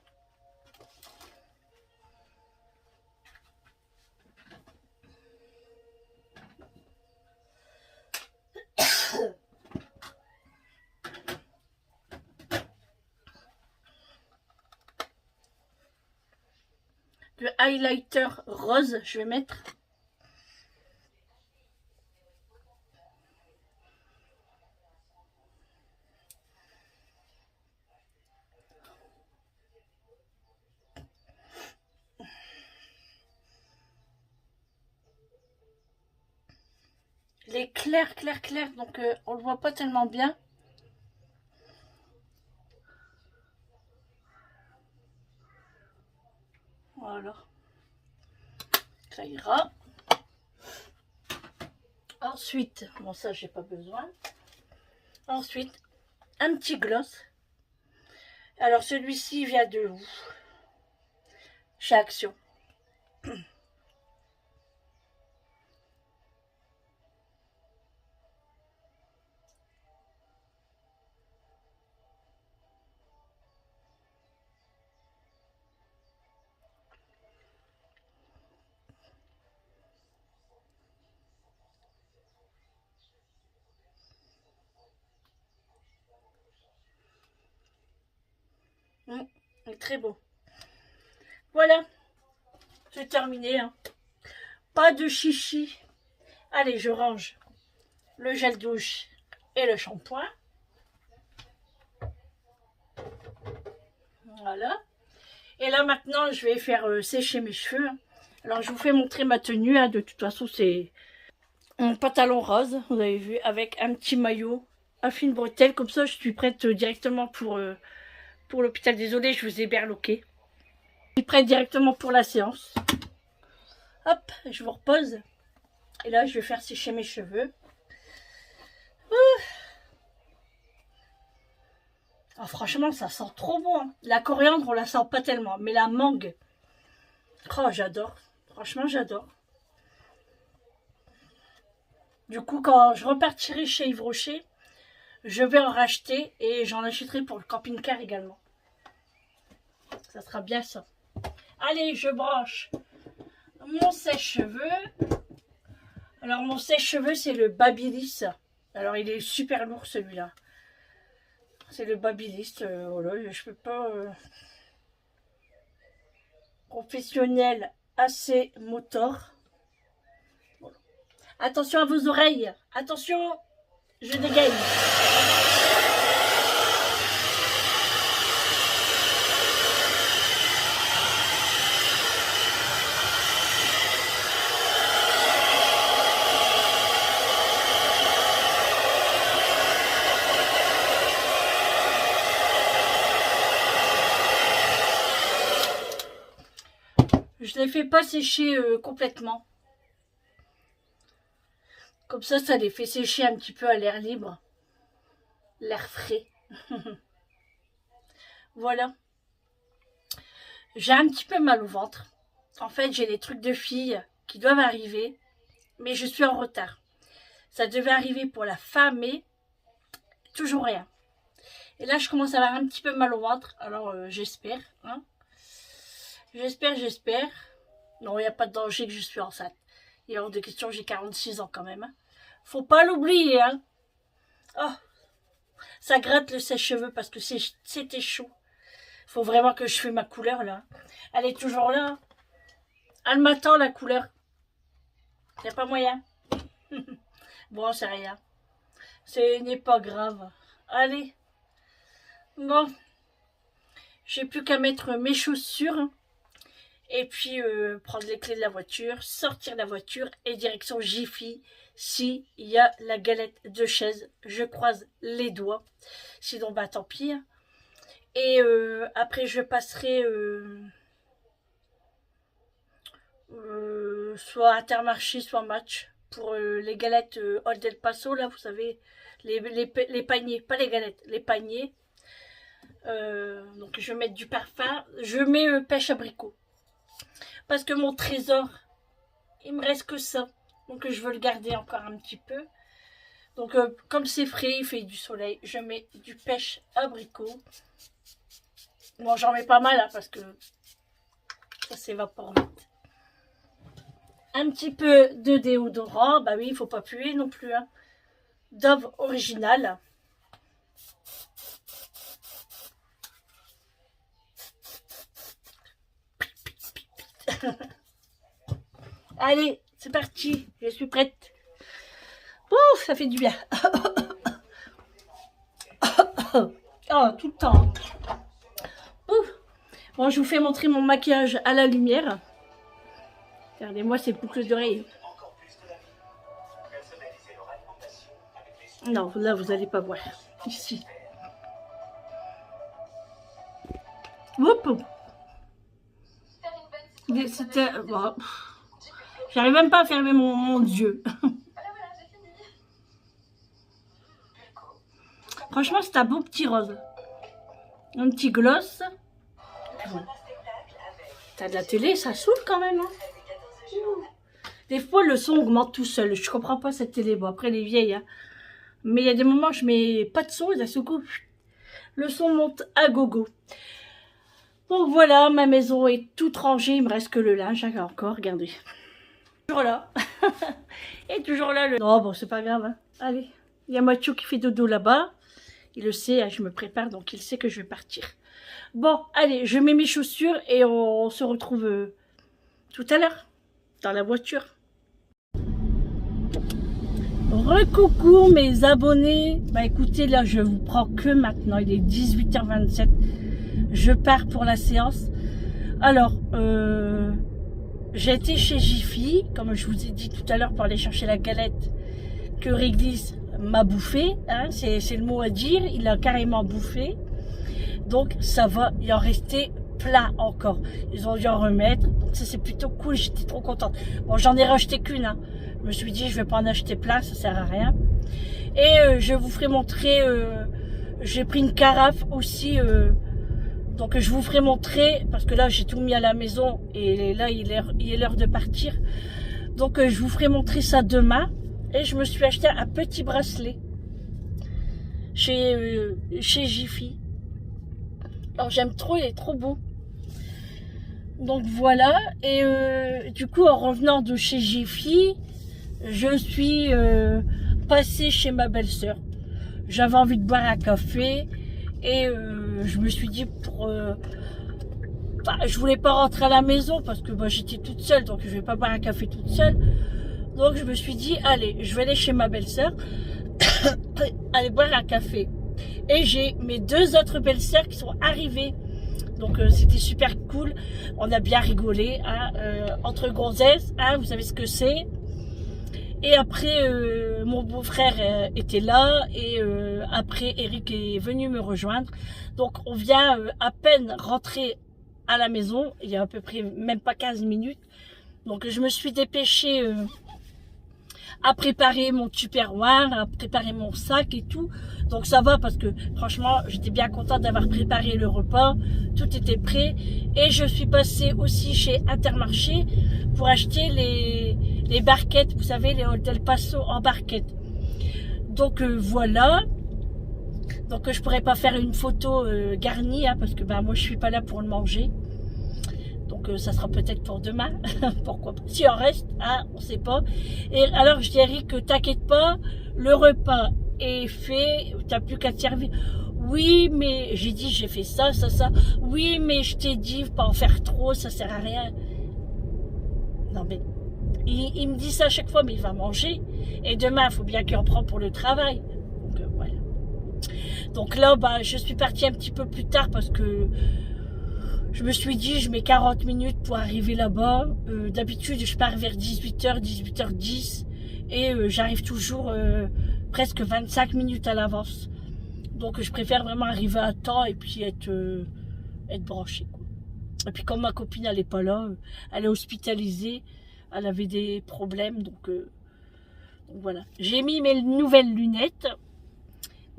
Speaker 2: Le highlighter rose, je vais mettre. Il est clair, clair, clair, donc on le voit pas tellement bien. Voilà. Ça ira. Ensuite, bon ça j'ai pas besoin. Ensuite, un petit gloss. Alors celui-ci vient de où? Chez Action. Il est très beau. Voilà, c'est terminé. Hein. Pas de chichi. Allez, je range le gel douche et le shampoing. Voilà. Et là maintenant, je vais faire sécher mes cheveux. Alors, je vous fais montrer ma tenue. Hein. De toute façon, c'est un pantalon rose, vous avez vu, avec un petit maillot à fine bretelle. Comme ça, je suis prête directement pour l'hôpital. Désolée, je vous ai berloqué. Je suis prête directement pour la séance. Hop, je vous repose. Et là, je vais faire sécher mes cheveux. Oh, franchement, ça sent trop bon. Hein. La coriandre, on la sent pas tellement. Mais la mangue, oh, j'adore. Franchement, j'adore. Du coup, quand je repartirai chez Yves Rocher, je vais en racheter et j'en achèterai pour le camping-car également. Ça sera bien ça. Allez, je branche mon sèche-cheveux. Alors, mon sèche-cheveux, c'est le Babyliss. Alors, il est super lourd celui-là. C'est le Babyliss. Voilà, je peux pas... Professionnel assez moteur. Voilà. Attention à vos oreilles. Attention, je dégaine. Je les fais pas sécher complètement. Comme ça les fait sécher un petit peu à l'air libre. L'air frais. Voilà. J'ai un petit peu mal au ventre. En fait, j'ai des trucs de filles qui doivent arriver, mais je suis en retard. Ça devait arriver pour la fin mai, toujours rien. Et là, je commence à avoir un petit peu mal au ventre, alors j'espère. Hein. J'espère. Non, il n'y a pas de danger que je suis enceinte. Il est hors de question, j'ai 46 ans quand même. Hein. Faut pas l'oublier, hein. Oh, ça gratte le sèche-cheveux parce que c'était chaud. Faut vraiment que je fasse ma couleur, là. Elle est toujours là. Elle m'attend, la couleur. Y a pas moyen. Bon, c'est rien. Ce n'est pas grave. Allez. Bon. J'ai plus qu'à mettre mes chaussures. Et puis, prendre les clés de la voiture, sortir de la voiture et direction Jiffy. S'il y a la galette de chaise, je croise les doigts. Sinon, bah tant pis. Et après, je passerai soit Intermarché, soit Match pour les galettes Old El Paso, là, vous savez, les paniers, pas les galettes, les paniers. Donc, je vais mettre du parfum. Je mets pêche abricot. Parce que mon trésor, il me reste que ça. Donc, je veux le garder encore un petit peu. Donc, comme c'est frais, il fait du soleil, je mets du pêche abricot. Bon, j'en mets pas mal, hein, parce que ça s'évapore vite. Un petit peu de déodorant. Bah oui, il faut pas puer non plus. Hein. Dove original. Allez, c'est parti. Je suis prête. Oh, ça fait du bien. Oh, tout le temps. Ouf. Bon, je vous fais montrer mon maquillage à la lumière. Regardez-moi ces boucles d'oreilles. Non, là, vous n'allez pas voir. Ici. Hop. C'était... Bon. J'arrive même pas à fermer mon yeux. Franchement, c'est un beau petit rose. Un petit gloss. T'as de la télé, ça saoule quand même. Hein. Des fois, le son augmente tout seul. Je comprends pas cette télé. Bon, après, elle est vieille. Hein. Mais il y a des moments où je mets pas de son et d'un seul coup, le son monte à gogo. Donc voilà, ma maison est toute rangée. Il me reste que le linge encore. Regardez. Toujours là. Et toujours là. Non, bon, c'est pas grave. Hein. Allez. Il y a Mathieu qui fait dodo là-bas. Il le sait, je me prépare, donc il sait que je vais partir. Bon, allez, je mets mes chaussures et on se retrouve tout à l'heure, dans la voiture. Recoucou mes abonnés. Bah écoutez, là, je vous prends que maintenant. Il est 18h27. Je pars pour la séance. Alors, j'ai été chez Jiffy, comme je vous ai dit tout à l'heure, pour aller chercher la galette que Réglisse m'a bouffé, hein, c'est le mot à dire, il a carrément bouffé, donc ça va, il en restait plein encore, ils ont dû en remettre, donc ça c'est plutôt cool, j'étais trop contente. Bon, j'en ai racheté qu'une, hein. Je me suis dit je vais pas en acheter plein, ça sert à rien, et je vous ferai montrer, j'ai pris une carafe aussi, donc je vous ferai montrer, parce que là j'ai tout mis à la maison, et là il est l'heure de partir, donc je vous ferai montrer ça demain. Et je me suis acheté un petit bracelet chez Jiffy. Alors j'aime trop, il est trop beau. Donc voilà. Et du coup, en revenant de chez Jiffy, je suis passée chez ma belle-sœur. J'avais envie de boire un café. Et je me suis dit je voulais pas rentrer à la maison parce que j'étais toute seule. Donc je vais pas boire un café toute seule. Donc je me suis dit, allez, je vais aller chez ma belle-sœur, aller boire un café. Et j'ai mes deux autres belles-sœurs qui sont arrivées. Donc c'était super cool. On a bien rigolé, hein, entre gonzesses, hein, vous savez ce que c'est. Et après, mon beau-frère était là. Et après, Eric est venu me rejoindre. Donc on vient à peine rentrer à la maison. Il y a à peu près même pas 15 minutes. Donc je me suis dépêchée à préparer mon tupperware, à préparer mon sac et tout. Donc ça va parce que franchement, j'étais bien contente d'avoir préparé le repas. Tout était prêt. Et je suis passée aussi chez Intermarché pour acheter les barquettes. Vous savez, les Del Paso en barquettes. Donc voilà. Donc je pourrais pas faire une photo garnie hein, parce que bah, moi je suis pas là pour le manger. Donc ça sera peut-être pour demain. Pourquoi pas. Si on reste, hein, on sait pas. Et alors je dis à Eric, t'inquiète pas, le repas est fait, t'as plus qu'à te servir. Oui, mais j'ai dit j'ai fait ça. Oui, mais je t'ai dit pas en faire trop, ça sert à rien. Non mais il me dit ça à chaque fois, mais il va manger. Et demain, il faut bien qu'il en prenne pour le travail. Donc voilà. Donc là, bah, je suis partie un petit peu plus tard parce que je me suis dit, je mets 40 minutes pour arriver là-bas. D'habitude, je pars vers 18h, 18h10 et j'arrive toujours presque 25 minutes à l'avance. Donc, je préfère vraiment arriver à temps et puis être branchée, quoi. Et puis, comme ma copine, elle n'est pas là, elle est hospitalisée, elle avait des problèmes, donc voilà. J'ai mis mes nouvelles lunettes,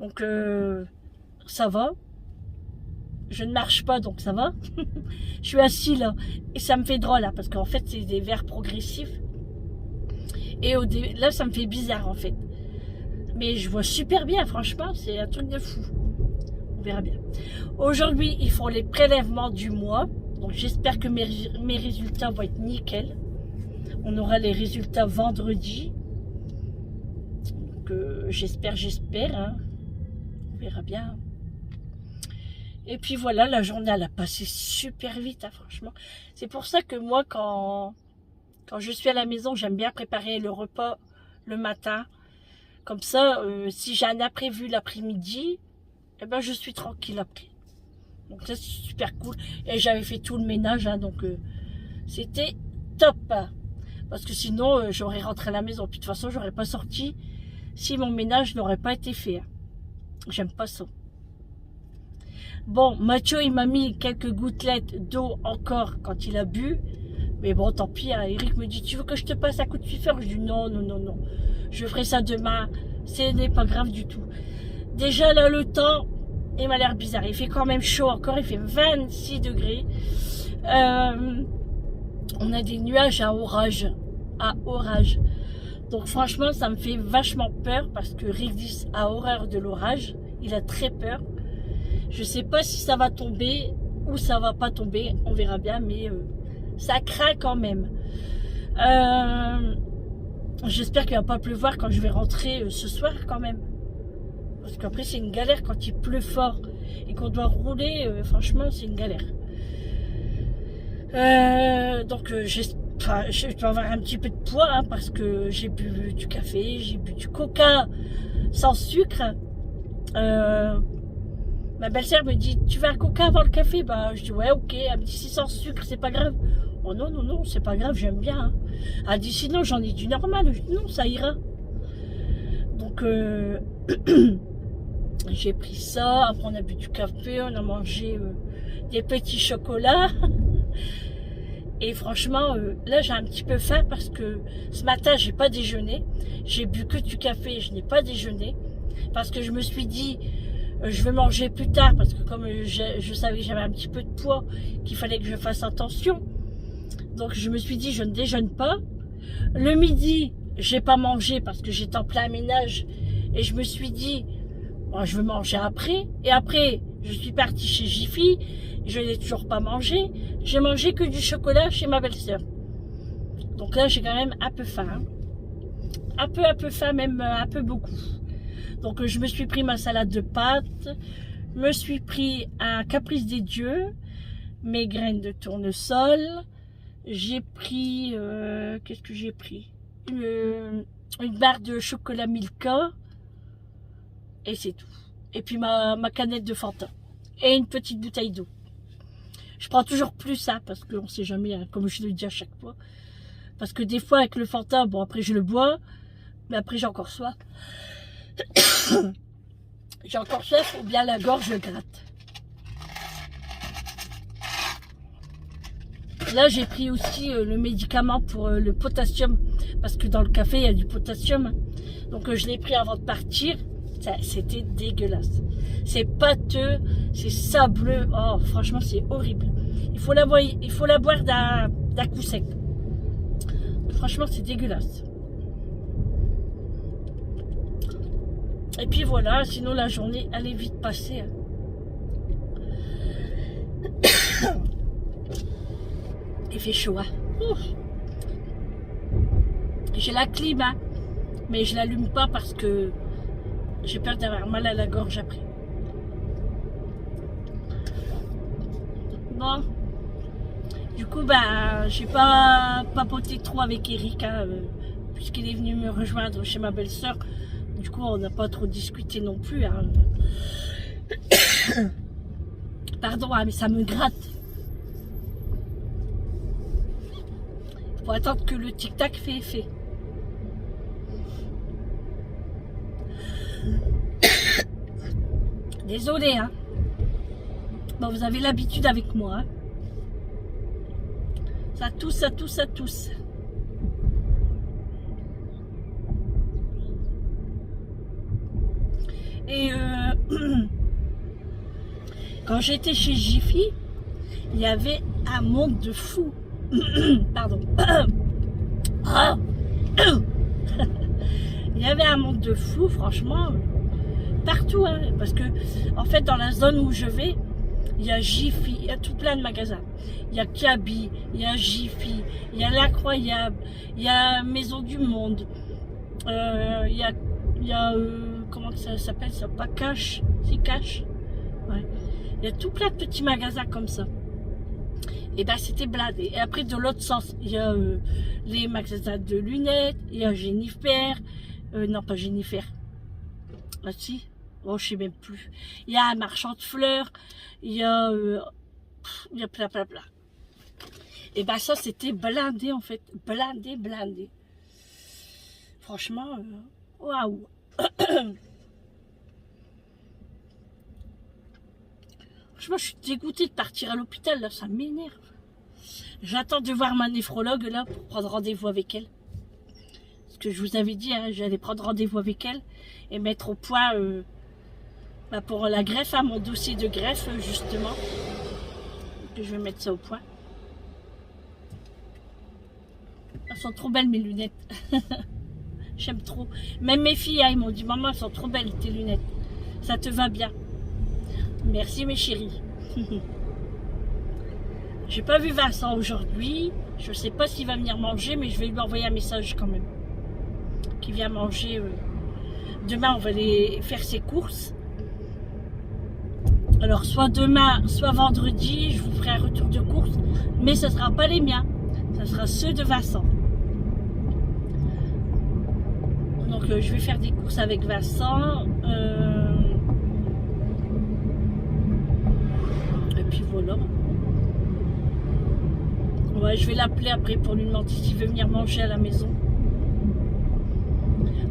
Speaker 2: donc ça va. Je ne marche pas, donc ça va. Je suis assis là. Et ça me fait drôle, là, parce qu'en fait, c'est des verres progressifs. Et là, ça me fait bizarre, en fait. Mais je vois super bien, franchement. C'est un truc de fou. On verra bien. Aujourd'hui, ils font les prélèvements du mois. Donc, j'espère que mes résultats vont être nickel. On aura les résultats vendredi. Donc, j'espère. Hein. On verra bien. Et puis voilà, la journée, elle a passé super vite, hein, franchement. C'est pour ça que moi, quand je suis à la maison, j'aime bien préparer le repas le matin. Comme ça, si j'ai un imprévu l'après-midi, eh ben, je suis tranquille après. Donc ça, c'est super cool. Et j'avais fait tout le ménage, hein, donc c'était top. Parce que sinon, j'aurais rentré à la maison. Puis de toute façon, j'aurais pas sorti si mon ménage n'aurait pas été fait. Hein. J'aime pas ça. Bon, Mathieu, il m'a mis quelques gouttelettes d'eau encore quand il a bu. Mais bon, tant pis. Hein. Eric me dit, tu veux que je te passe un coup de fifeur? Je dis non. Je ferai ça demain. Ce n'est pas grave du tout. Déjà, là, le temps, il m'a l'air bizarre. Il fait quand même chaud encore. Il fait 26 degrés. On a des nuages à orage. Donc, franchement, ça me fait vachement peur parce que Rick a horreur de l'orage. Il a très peur. Je sais pas si ça va tomber ou ça va pas tomber, on verra bien, mais ça craint quand même. J'espère qu'il va pas pleuvoir quand je vais rentrer ce soir quand même. Parce qu'après c'est une galère quand il pleut fort et qu'on doit rouler, franchement c'est une galère. Donc je dois avoir un petit peu de poids hein, parce que j'ai bu du café, j'ai bu du coca sans sucre. Ma belle-sœur me dit, tu veux un coca avant le café? Bah, je dis, ouais, ok. Elle me dit, si sans sucre, c'est pas grave. Oh non, c'est pas grave, j'aime bien. Hein. Elle dit, sinon, j'en ai du normal. Je dis, non, ça ira. Donc, j'ai pris ça. Après, on a bu du café, on a mangé des petits chocolats. Et franchement, là, j'ai un petit peu faim parce que ce matin, j'ai pas déjeuné. J'ai bu que du café et je n'ai pas déjeuné. Parce que je me suis dit... je vais manger plus tard parce que comme je savais que j'avais un petit peu de poids, qu'il fallait que je fasse attention. Donc je me suis dit je ne déjeune pas. Le midi, j'ai pas mangé parce que j'étais en plein ménage et je me suis dit bon, je vais manger après. Et après, je suis partie chez Jiffy, je n'ai toujours pas mangé. J'ai mangé que du chocolat chez ma belle-sœur. Donc là, j'ai quand même un peu faim. Hein. Un peu faim, même un peu beaucoup. Donc je me suis pris ma salade de pâtes, me suis pris un caprice des dieux, mes graines de tournesol, j'ai pris, qu'est-ce que j'ai pris? Une barre de chocolat Milka, et c'est tout. Et puis ma canette de Fanta, et une petite bouteille d'eau. Je prends toujours plus ça, parce qu'on ne sait jamais, hein, comme je le dis à chaque fois. Parce que des fois avec le Fanta, bon après je le bois, mais après j'ai encore soif. J'ai encore soif ou bien la gorge gratte. Là j'ai pris aussi le médicament pour le potassium parce que dans le café, il y a du potassium. Hein. Donc je l'ai pris avant de partir. C'était dégueulasse. C'est pâteux, c'est sableux. Oh, franchement, c'est horrible. Il faut la boire d'un coup sec. Franchement, c'est dégueulasse. Et puis voilà, sinon la journée, elle est vite passée. Hein. Il fait chaud. Hein. J'ai la clim, hein, mais je l'allume pas parce que j'ai peur d'avoir mal à la gorge après. Bon. Du coup, j'ai pas papoté trop avec Eric, hein, puisqu'il est venu me rejoindre chez ma belle-sœur. Du coup, on n'a pas trop discuté non plus. Hein. Pardon, hein, mais ça me gratte. Faut attendre que le tic-tac fait effet. Désolée, hein. Bon, vous avez l'habitude avec moi, hein. Ça tousse, ça tousse, ça tousse. Et quand j'étais chez Jiffy, il y avait un monde de fous. Pardon. Il y avait un monde de fous, franchement, partout, hein, parce que, en fait, dans la zone où je vais, il y a Jiffy, il y a tout plein de magasins. Il y a Kaby, il y a Jiffy, il y a l'Incroyable, il y a Maison du Monde, il y a comment ça s'appelle ça? Pas Cash, c'est Cash. Ouais. Il y a tout plein de petits magasins comme ça. Et c'était blindé. Et après, de l'autre sens, il y a les magasins de lunettes, il y a Jennifer, non pas Jennifer, ah si, oh je sais même plus. Il y a un marchand de fleurs, il y a plein. Et ça c'était blindé en fait, blindé. Franchement, waouh. Franchement, je suis dégoûtée de partir à l'hôpital, là, ça m'énerve. J'attends de voir ma néphrologue, là, pour prendre rendez-vous avec elle. Parce que je vous avais dit, hein, j'allais prendre rendez-vous avec elle et mettre au point pour la greffe, hein, mon dossier de greffe, justement. Donc, je vais mettre ça au point. Elles sont trop belles, mes lunettes. J'aime trop. Même mes filles, hein, ils m'ont dit, maman, elles sont trop belles, tes lunettes. Ça te va bien. Merci mes chéris. J'ai pas vu Vincent aujourd'hui. Je sais pas s'il va venir manger, mais je vais lui envoyer un message quand même. Qui vient manger. Demain, on va aller faire ses courses. Alors, soit demain, soit vendredi, je vous ferai un retour de course. Mais ce ne sera pas les miens. Ce sera ceux de Vincent. Donc, je vais faire des courses avec Vincent. Et puis voilà. Ouais, je vais l'appeler après pour lui demander s'il veut venir manger à la maison.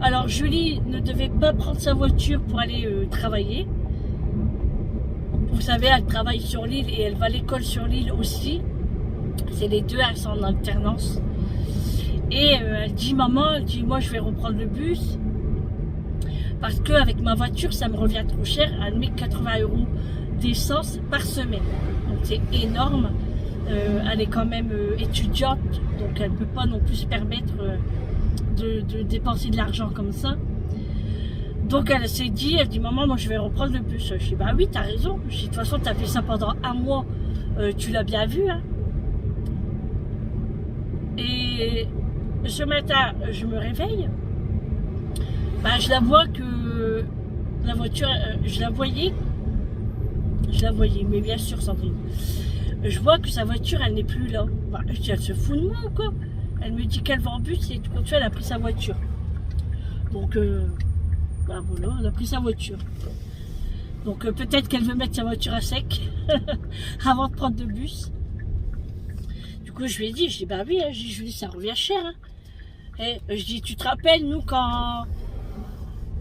Speaker 2: Alors Julie ne devait pas prendre sa voiture pour aller travailler. Vous savez, elle travaille sur l'île et elle va à l'école sur l'île aussi. C'est les deux, elles sont en alternance. Et elle dit, maman, elle dit, moi je vais reprendre le bus. Parce qu'avec ma voiture, ça me revient trop cher. Elle met 80 € d'essence par semaine. Donc c'est énorme. Elle est quand même étudiante, donc elle ne peut pas non plus se permettre de dépenser de l'argent comme ça. Donc elle s'est dit, elle dit, maman, moi je vais reprendre le bus. Je dis, bah oui, t'as raison. Je dis, de toute façon, t'as fait ça pendant un mois, tu l'as bien vu. Hein. Et ce matin, je me réveille. Je la vois que la voiture, je la voyais, mais bien sûr, Sandrine. Je vois que sa voiture, elle n'est plus là. Je dis, elle se fout de moi ou quoi? Elle me dit qu'elle va en bus et tout compte fait, elle a pris sa voiture. Donc, voilà, elle a pris sa voiture. Donc, peut-être qu'elle veut mettre sa voiture à sec avant de prendre le bus. Du coup, je lui ai dit, bah oui, hein, je lui ai dit, ça revient cher. Hein. Et je dis, tu te rappelles, nous, quand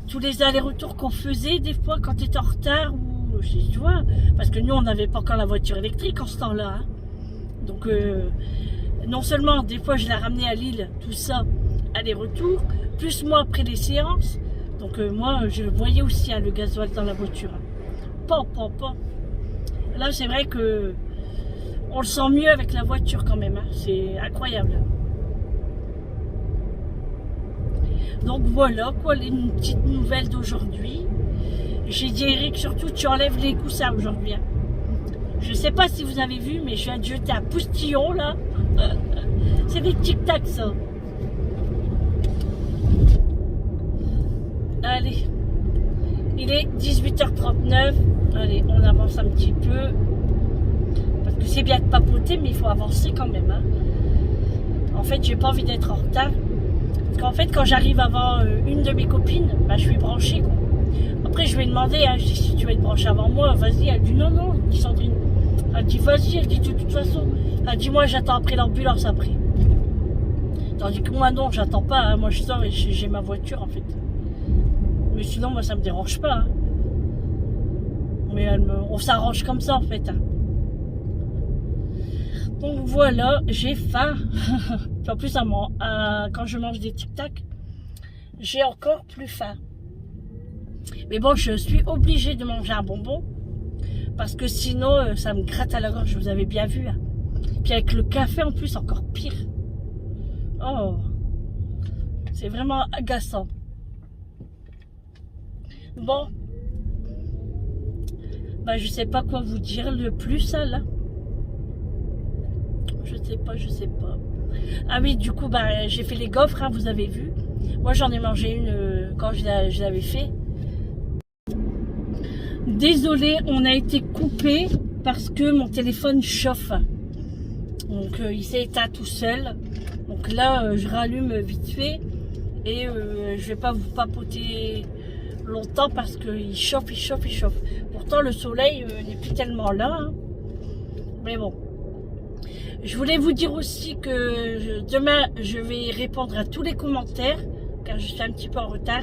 Speaker 2: tous les allers-retours qu'on faisait, des fois, quand tu étais en retard ou je dis, tu vois, parce que nous, on n'avait pas encore la voiture électrique en ce temps-là. Hein. Donc, non seulement, des fois, je la ramenais à Lille, tout ça, aller-retour, plus moi après les séances. Donc moi, je voyais aussi le gasoil dans la voiture. Pan, pan, pan. Là, c'est vrai que on le sent mieux avec la voiture quand même. Hein. C'est incroyable. Donc voilà, quoi, une petite nouvelle d'aujourd'hui. J'ai dit, Eric, surtout, tu enlèves les coussins aujourd'hui. Hein. Je sais pas si vous avez vu, mais je viens de jeter un postillon, là. C'est des tic-tac, ça. Allez. Il est 18h39. Allez, on avance un petit peu. Parce que c'est bien de papoter, mais il faut avancer quand même. Hein. En fait, j'ai pas envie d'être en retard. Parce qu'en fait, quand j'arrive avant une de mes copines, bah, je suis branchée, quoi. Après, je lui ai demandé, hein, je dis, si tu veux être branchée avant moi, vas-y. Elle dit, non, non, dit Sandrine. Elle dit, vas-y, elle dit, de toute façon. Elle dit, moi, j'attends après l'ambulance, après. Tandis que moi, non, j'attends pas. Hein. Moi, je sors et j'ai ma voiture, en fait. Mais sinon, moi, ça me dérange pas. Hein. Mais on s'arrange comme ça, en fait. Hein. Donc, voilà, j'ai faim. En plus, quand je mange des tic-tac, j'ai encore plus faim. Mais bon, je suis obligée de manger un bonbon. Parce que sinon, ça me gratte à la gorge, vous avez bien vu. Hein. Puis avec le café, en plus, encore pire. Oh, c'est vraiment agaçant. Bon. Bah, je sais pas quoi vous dire le plus, ça, là. Je sais pas. Ah oui, du coup, bah, j'ai fait les gaufres, hein, vous avez vu. Moi, j'en ai mangé une quand je l'avais fait. Désolée, on a été coupé parce que mon téléphone chauffe. Donc, il s'est éteint tout seul. Donc là, je rallume vite fait. Et je vais pas vous papoter longtemps parce qu'il chauffe, il chauffe, il chauffe. Pourtant, le soleil n'est plus tellement là. Hein. Mais bon. Je voulais vous dire aussi que demain, je vais répondre à tous les commentaires, car je suis un petit peu en retard.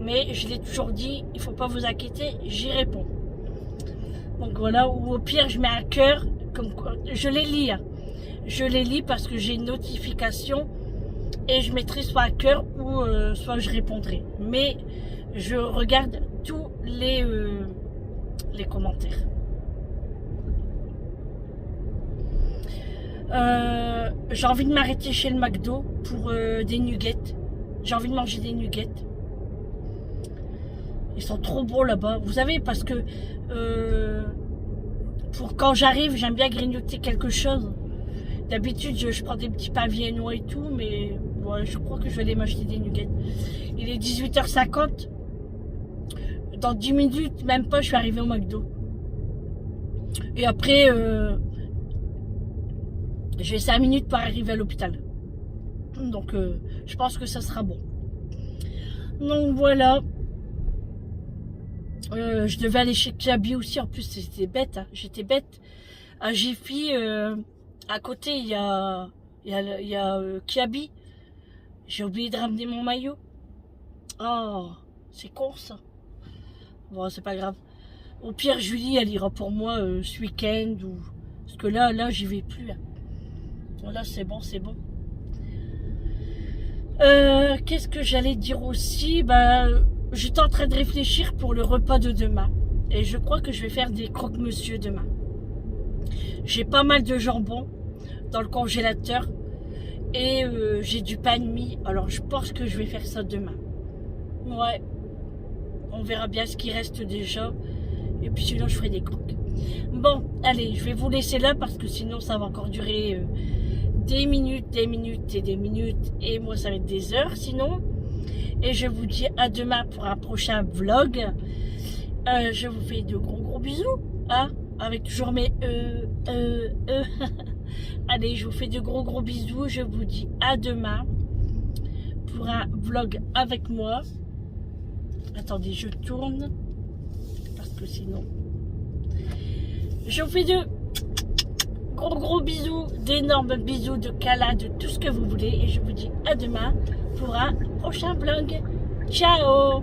Speaker 2: Mais je l'ai toujours dit, il ne faut pas vous inquiéter, j'y réponds. Donc voilà, ou au pire, je mets un cœur, comme quoi, je les lis. Hein. Je les lis parce que j'ai une notification et je mettrai soit un cœur ou soit je répondrai. Mais je regarde tous les commentaires. J'ai envie de m'arrêter chez le McDo pour des nuggets. J'ai envie de manger des nuggets. Ils sont trop beaux là-bas. Vous savez, parce que pour quand j'arrive, j'aime bien grignoter quelque chose. D'habitude, je prends des petits pains viennois et tout, mais ouais, je crois que je vais aller m'acheter des nuggets. Il est 18h50. Dans 10 minutes, même pas, je suis arrivée au McDo. Et après, j'ai 5 minutes pour arriver à l'hôpital. Donc, je pense que ça sera bon. Donc, voilà. Je devais aller chez Kiabi aussi. En plus, c'était bête. Hein. J'étais bête. À Jiffy, à côté, il y a Kiabi. J'ai oublié de ramener mon maillot. Oh, c'est con, ça. Bon, c'est pas grave. Au pire, Julie, elle ira pour moi ce week-end. Parce que là, j'y vais plus. Hein. Voilà, c'est bon, c'est bon. Qu'est-ce que j'allais dire aussi? Bah, j'étais en train de réfléchir pour le repas de demain. Et je crois que je vais faire des croque-monsieur demain. J'ai pas mal de jambon dans le congélateur. Et j'ai du pain de mie. Alors, je pense que je vais faire ça demain. Ouais. On verra bien ce qui reste déjà. Et puis sinon, je ferai des croques. Bon, allez, je vais vous laisser là parce que sinon, ça va encore durer des minutes, des minutes et des minutes. Et moi, ça va être des heures sinon. Et je vous dis à demain pour un prochain vlog. Je vous fais de gros bisous. Hein, avec toujours mes Allez, je vous fais de gros bisous. Je vous dis à demain pour un vlog avec moi. Attendez, je tourne. Parce que sinon... Je vous fais de gros bisous, d'énormes bisous, de câlins, de tout ce que vous voulez. Et je vous dis à demain pour un prochain vlog. Ciao!